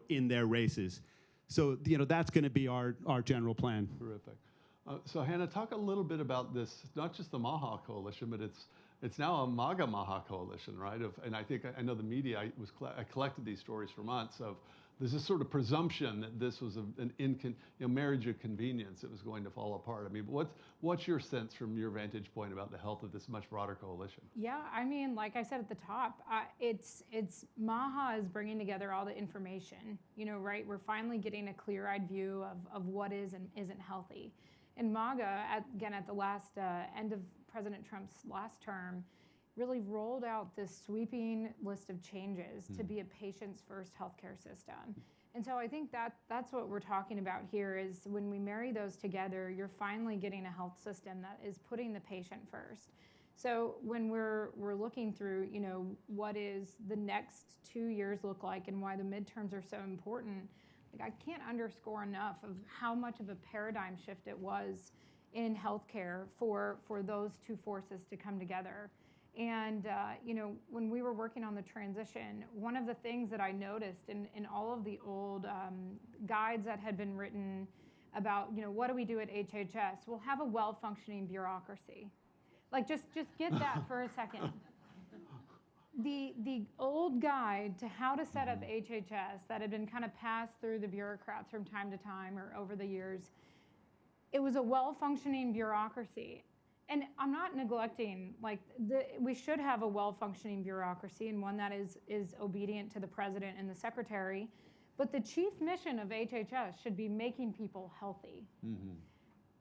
in their races. So that's going to be our general plan. Terrific. So Hannah, talk a little bit about this, not just the MAHA coalition, but it's now a MAGA-MAHA coalition, right? And I know the media, I collected these stories for months of, there's this sort of presumption that this was an marriage of convenience that was going to fall apart. I mean, what's your sense from your vantage point about the health of this much broader coalition? Yeah, I mean, like I said at the top, it's MAHA is bringing together all the information, right? We're finally getting a clear-eyed view of what is and isn't healthy. And MAGA, at the last end of President Trump's last term, really rolled out this sweeping list of changes to be a patient's first healthcare system. And so I think that's what we're talking about here, is when we marry those together, you're finally getting a health system that is putting the patient first. So when we're looking through, what is the next 2 years look like and why the midterms are so important, I can't underscore enough of how much of a paradigm shift it was in healthcare for those two forces to come together. And when we were working on the transition, one of the things that I noticed in all of the old guides that had been written about, what do we do at HHS? We'll have a well-functioning bureaucracy. Just get that for a second. The old guide to how to set up HHS that had been kind of passed through the bureaucrats from time to time or over the years, it was a well-functioning bureaucracy. And I'm not neglecting, we should have a well-functioning bureaucracy, and one that is obedient to the president and the secretary. But the chief mission of HHS should be making people healthy. Mm-hmm.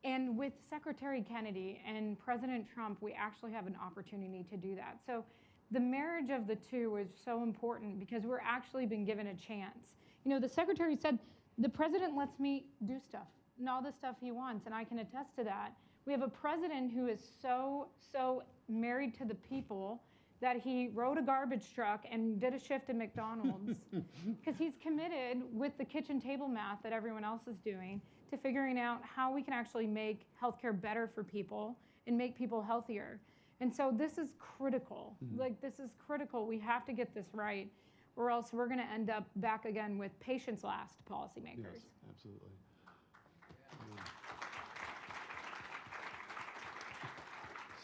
And with Secretary Kennedy and President Trump, we actually have an opportunity to do that. So the marriage of the two is so important because we're actually been given a chance. The secretary said, the president lets me do stuff and all the stuff he wants, and I can attest to that. We have a president who is so married to the people that he rode a garbage truck and did a shift at McDonald's because he's committed with the kitchen table math that everyone else is doing to figuring out how we can actually make healthcare better for people and make people healthier. And so this is critical. Mm-hmm. This is critical. We have to get this right, or else we're going to end up back again with patients last policymakers. Yes, absolutely.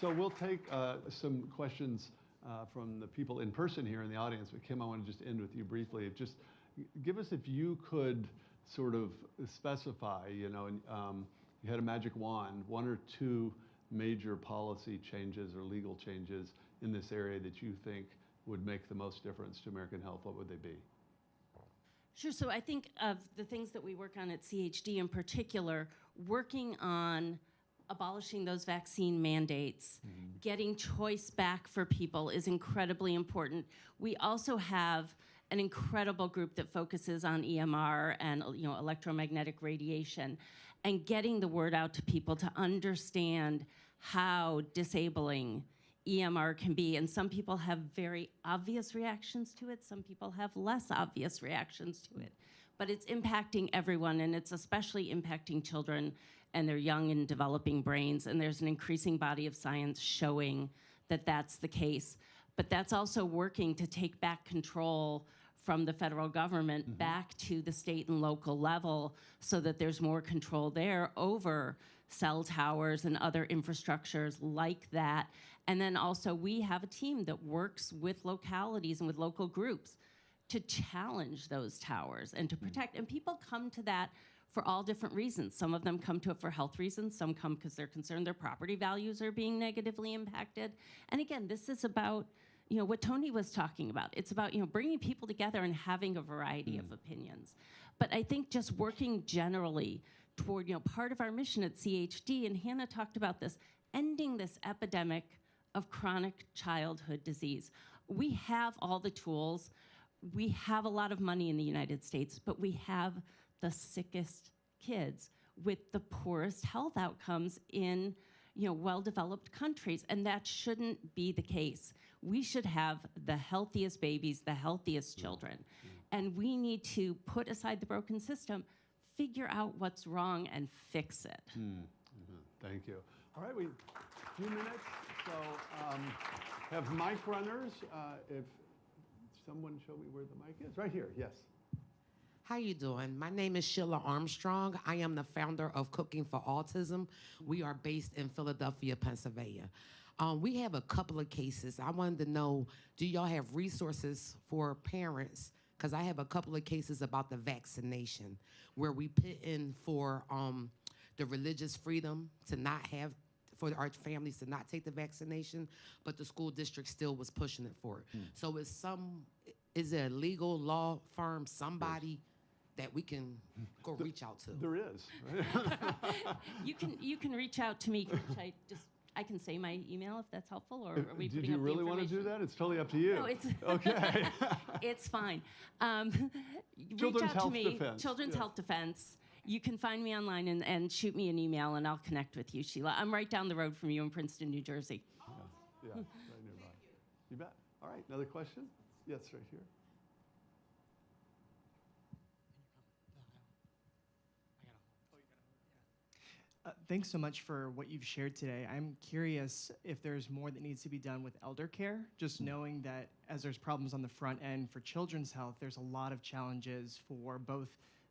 So we'll take some questions from the people in person here in the audience. But Kim, I want to just end with you briefly. Just give us, if you could sort of specify, you had a magic wand, one or two major policy changes or legal changes in this area that you think would make the most difference to American health, what would they be? Sure. So I think of the things that we work on at CHD in particular, working on abolishing those vaccine mandates, getting choice back for people is incredibly important. We also have an incredible group that focuses on EMR and electromagnetic radiation, and getting the word out to people to understand how disabling EMR can be. And some people have very obvious reactions to it. Some people have less obvious reactions to it. But it's impacting everyone, and it's especially impacting children and their young and developing brains. And there's an increasing body of science showing that that's the case. But that's also working to take back control from the federal government back to the state and local level so that there's more control there over cell towers and other infrastructures like that. And then also we have a team that works with localities and with local groups to challenge those towers and to protect. And people come to that for all different reasons. Some of them come to it for health reasons. Some come because they're concerned their property values are being negatively impacted. And again, this is about what Tony was talking about. It's about bringing people together and having a variety of opinions. But I think just working generally toward part of our mission at CHD, and Hannah talked about this, ending this epidemic of chronic childhood disease. We have all the tools. We have a lot of money in the United States, but we have the sickest kids with the poorest health outcomes in well-developed countries, and that shouldn't be the case. We should have the healthiest babies, the healthiest children, and we need to put aside the broken system, figure out what's wrong, and fix it. Thank you. All right, we have a few minutes, so have mic runners. If someone show me where the mic is, right here. Yes. How you doing? My name is Sheila Armstrong. I am the founder of Cooking for Autism. We are based in Philadelphia, Pennsylvania. We have a couple of cases. I wanted to know, do y'all have resources for parents? Because I have a couple of cases about the vaccination where we put in for the religious freedom to not have, for our families to not take the vaccination, but the school district still was pushing it for it. So is there a legal law firm, somebody that we can go reach out to? There is. You can reach out to me. I can say my email if that's helpful, or are we Did putting you up the really want to do information? that? It's totally up to you. No, it's okay. It's fine. Children's reach out Health to me. Defense. Children's Health Defense. You can find me online and shoot me an email, and I'll connect with you, Sheila. I'm right down the road from you in Princeton, New Jersey. Yeah, right nearby. You bet. All right, another question? Yes, right here. Thanks so much for what you've shared today. I'm curious if there's more that needs to be done with elder care, just knowing that as there's problems on the front end for children's health, there's a lot of challenges for both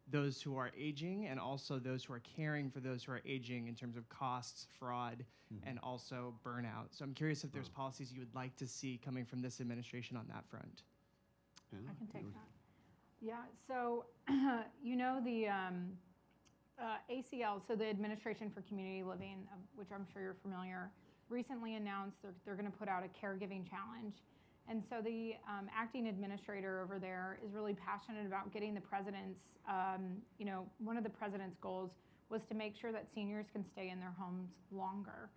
those who are aging and also those who are caring for those who are aging in terms of costs, fraud, and also burnout. So I'm curious if there's policies you would like to see coming from this administration on that front. I can take that. Yeah, so the ACL, so the Administration for Community Living, which I'm sure you're familiar, recently announced they're going to put out a caregiving challenge. And so the acting administrator over there is really passionate about getting the president's, one of the president's goals was to make sure that seniors can stay in their homes longer.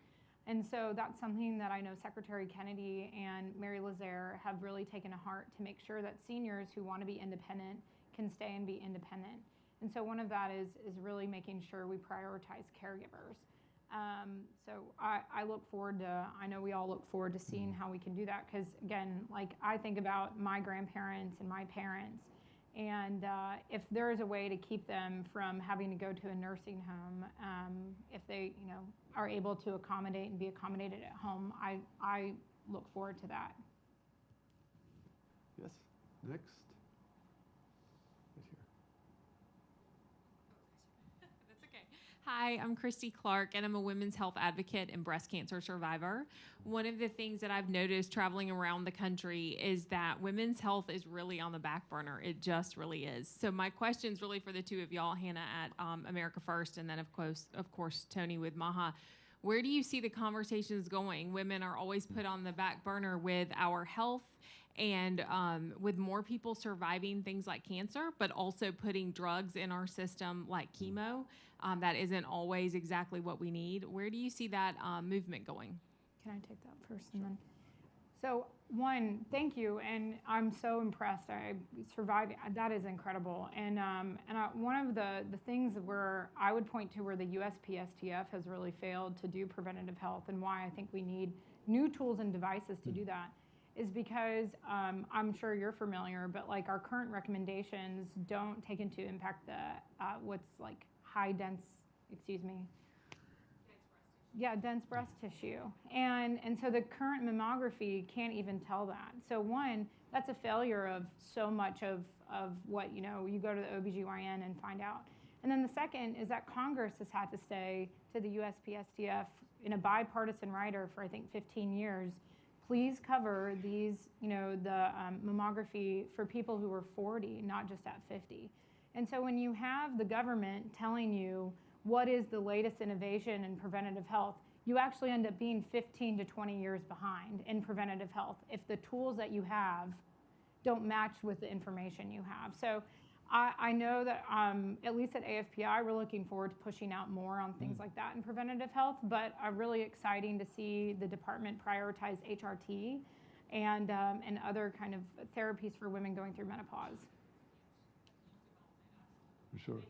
And so that's something that I know Secretary Kennedy and Mary Lazare have really taken to heart, to make sure that seniors who want to be independent can stay and be independent. And so one of that is really making sure we prioritize caregivers. So I look forward to, I know we all look forward to seeing how we can do that, because again, like I think about my grandparents and my parents, and if there is a way to keep them from having to go to a nursing home, if they are able to accommodate and be accommodated at home, I look forward to that. Yes, next. Hi, I'm Christy Clark, and I'm a women's health advocate and breast cancer survivor. One of the things that I've noticed traveling around the country is that women's health is really on the back burner. It just really is. So my question is really for the two of y'all, Hannah at America First, and then of course Tony with MAHA. Where do you see the conversations going? Women are always put on the back burner with our health and with more people surviving things like cancer, but also putting drugs in our system like chemo. That isn't always exactly what we need. Where do you see that movement going? Can I take that first and then? So one, thank you, and I'm so impressed. I survived. That is incredible. And one of the things where I would point to where the USPSTF has really failed to do preventative health, and why I think we need new tools and devices to do that, is because I'm sure you're familiar, but like our current recommendations don't take into impact the what's like dense breast tissue. And so the current mammography can't even tell that. So one, that's a failure of so much of what, you go to the OBGYN and find out. And then the second is that Congress has had to say to the USPSTF in a bipartisan rider for I think 15 years, please cover these, the mammography for people who are 40, not just at 50. And so when you have the government telling you what is the latest innovation in preventative health, you actually end up being 15 to 20 years behind in preventative health if the tools that you have don't match with the information you have. So I know that at least at AFPI, we're looking forward to pushing out more on things like that in preventative health, but really exciting to see the department prioritize HRT and other kind of therapies for women going through menopause. Sure.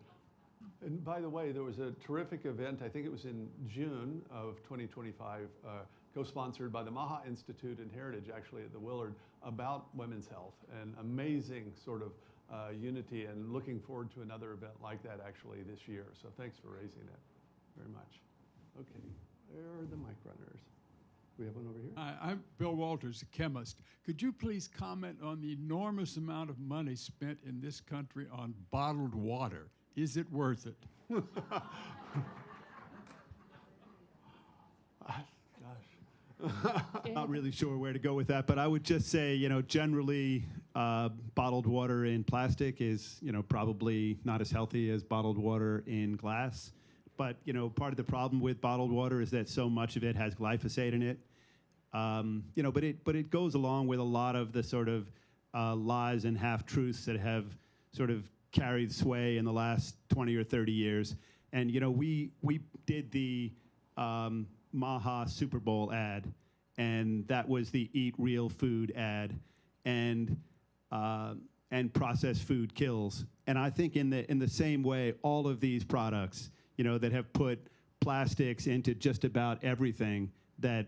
And by the way, there was a terrific event, I think it was in June of 2025, co-sponsored by the MAHA Institute and Heritage, actually at the Willard, about women's health, and amazing sort of unity, and looking forward to another event like that actually this year. So thanks for raising that very much. Okay, where are the mic runners? We have one over here. Hi, I'm Bill Walters, a chemist. Could you please comment on the enormous amount of money spent in this country on bottled water? Is it worth it? Not really sure where to go with that, but I would just say, generally bottled water in plastic is, probably not as healthy as bottled water in glass. But, part of the problem with bottled water is that so much of it has glyphosate in it. But it goes along with a lot of the sort of lies and half-truths that have sort of carried sway in the last 20 or 30 years. And, we did the MAHA Super Bowl ad, and that was the Eat Real Food ad, and processed food kills. And I think in the same way, all of these products, that have put plastics into just about everything that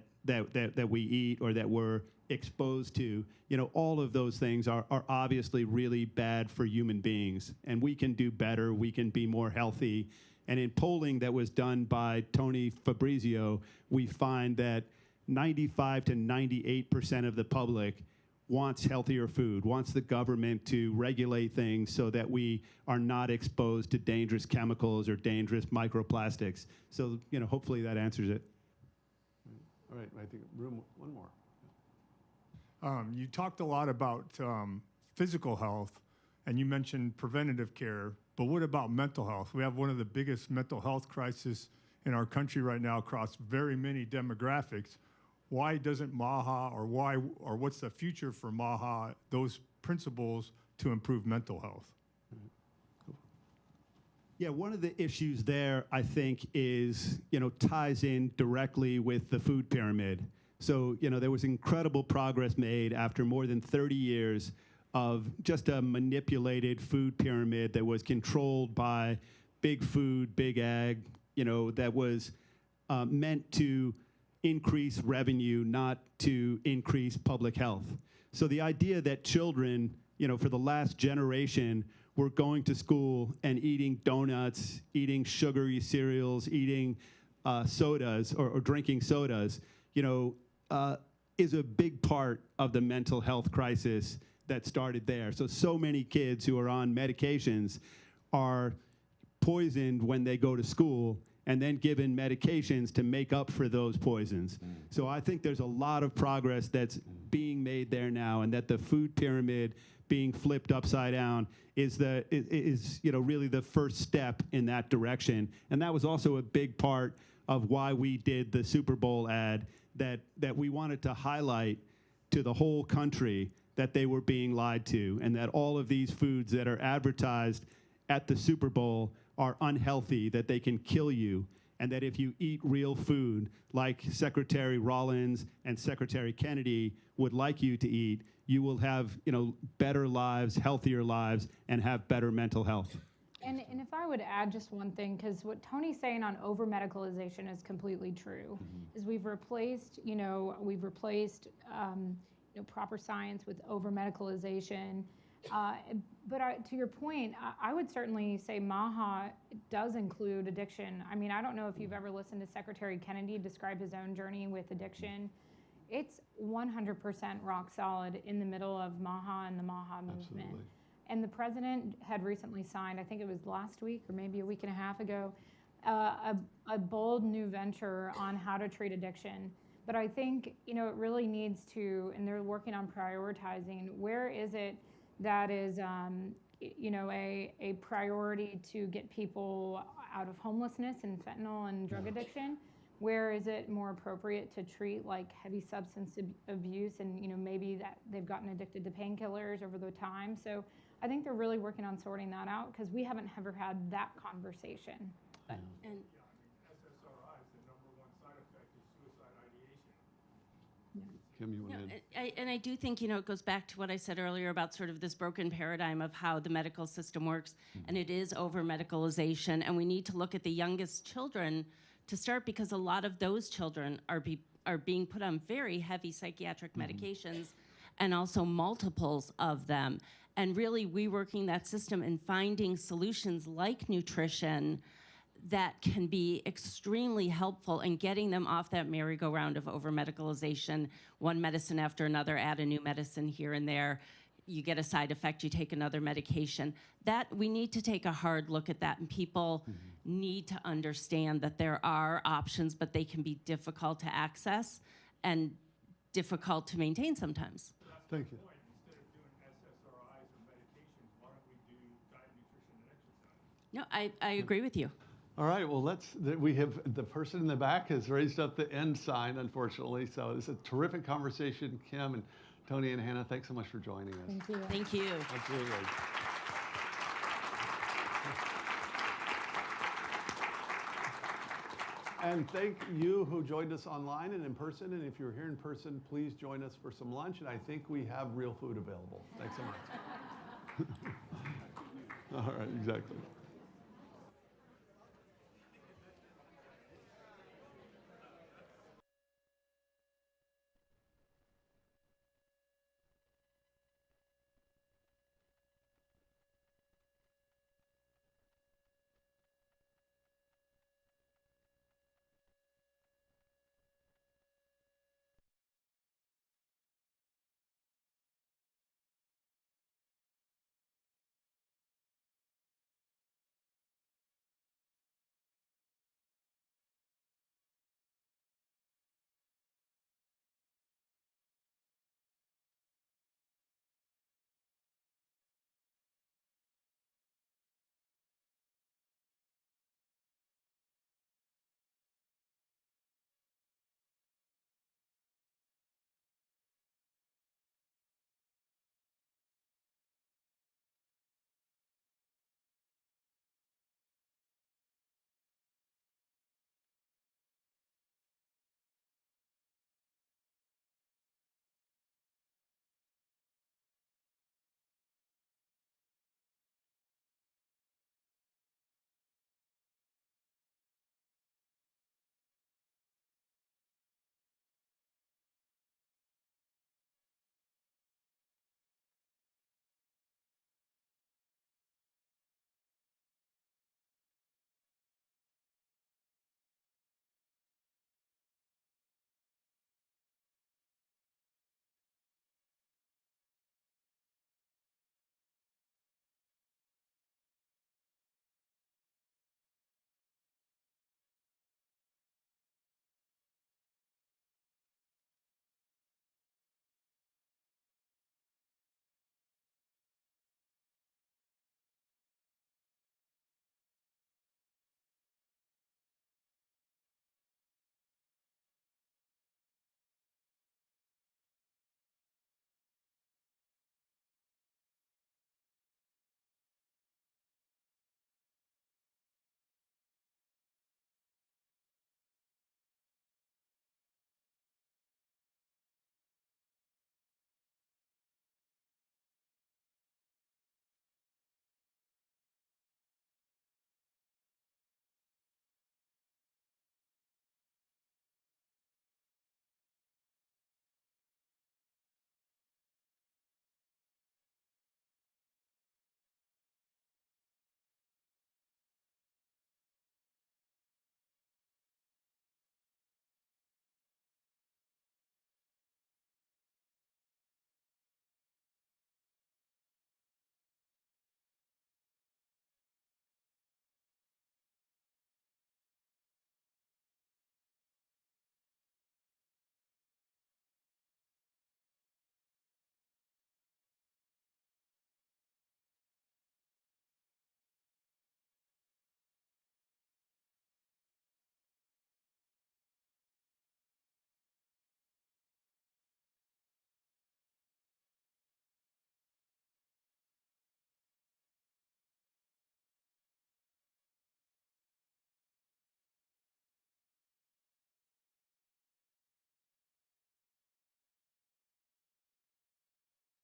we eat or that we're exposed to, all of those things are obviously really bad for human beings. And we can do better. We can be more healthy. And in polling that was done by Tony Fabrizio, we find that 95 to 98% of the public wants healthier food, wants the government to regulate things so that we are not exposed to dangerous chemicals or dangerous microplastics. So, hopefully that answers it. All right, I think room one more. You talked a lot about physical health, and you mentioned preventative care, but what about mental health? We have one of the biggest mental health crises in our country right now across very many demographics. Why doesn't MAHA, or what's the future for MAHA, those principles to improve mental health? Yeah, one of the issues there, I think, is, ties in directly with the food pyramid. So, there was incredible progress made after more than 30 years of just a manipulated food pyramid that was controlled by big food, big ag, that was meant to increase revenue, not to increase public health. So the idea that children, for the last generation, were going to school and eating donuts, eating sugary cereals, eating sodas or drinking sodas, is a big part of the mental health crisis that started there. So many kids who are on medications are poisoned when they go to school and then given medications to make up for those poisons. So I think there's a lot of progress that's being made there now, and that the food pyramid being flipped upside down is really the first step in that direction. And that was also a big part of why we did the Super Bowl ad, that we wanted to highlight to the whole country that they were being lied to, and that all of these foods that are advertised at the Super Bowl are unhealthy, that they can kill you, and that if you eat real food like Secretary Rollins and Secretary Kennedy would like you to eat, you will have, better lives, healthier lives, and have better mental health. And if I would add just one thing, because what Tony's saying on over-medicalization is completely true, is we've replaced proper science with over-medicalization. But to your point, I would certainly say MAHA does include addiction. I mean, I don't know if you've ever listened to Secretary Kennedy describe his own journey with addiction. It's 100% rock solid in the middle of MAHA and the MAHA movement. Absolutely. And the president had recently signed, I think it was last week or maybe a week and a half ago, a bold new venture on how to treat addiction. But I think, it really needs to, and they're working on prioritizing, where is it that is, a priority to get people out of homelessness and fentanyl and drug addiction? Where is it more appropriate to treat like heavy substance abuse and, maybe that they've gotten addicted to painkillers over the time? So I think they're really working on sorting that out because we haven't ever had that conversation. And Kim, you want to I do think, it goes back to what I said earlier about sort of this broken paradigm of how the medical system works, and it is over-medicalization, and we need to look at the youngest children to start because a lot of those children are being put on very heavy psychiatric medications and also multiples of them. And really reworking that system and finding solutions like nutrition that can be extremely helpful in getting them off that merry-go-round of over-medicalization, one medicine after another, add a new medicine here and there, you get a side effect, you take another medication. That we need to take a hard look at that, and people need to understand that there are options, but they can be difficult to access and difficult to maintain sometimes. Thank you. No, I agree with you. All right, well, we have the person in the back has raised up the end sign, unfortunately. So it's a terrific conversation. Kim and Tony and Hannah, thanks so much for joining us. Thank you. Thank you. Absolutely. And thank you who joined us online and in person. And if you're here in person, please join us for some lunch. And I think we have real food available. Thanks so much. All right, exactly.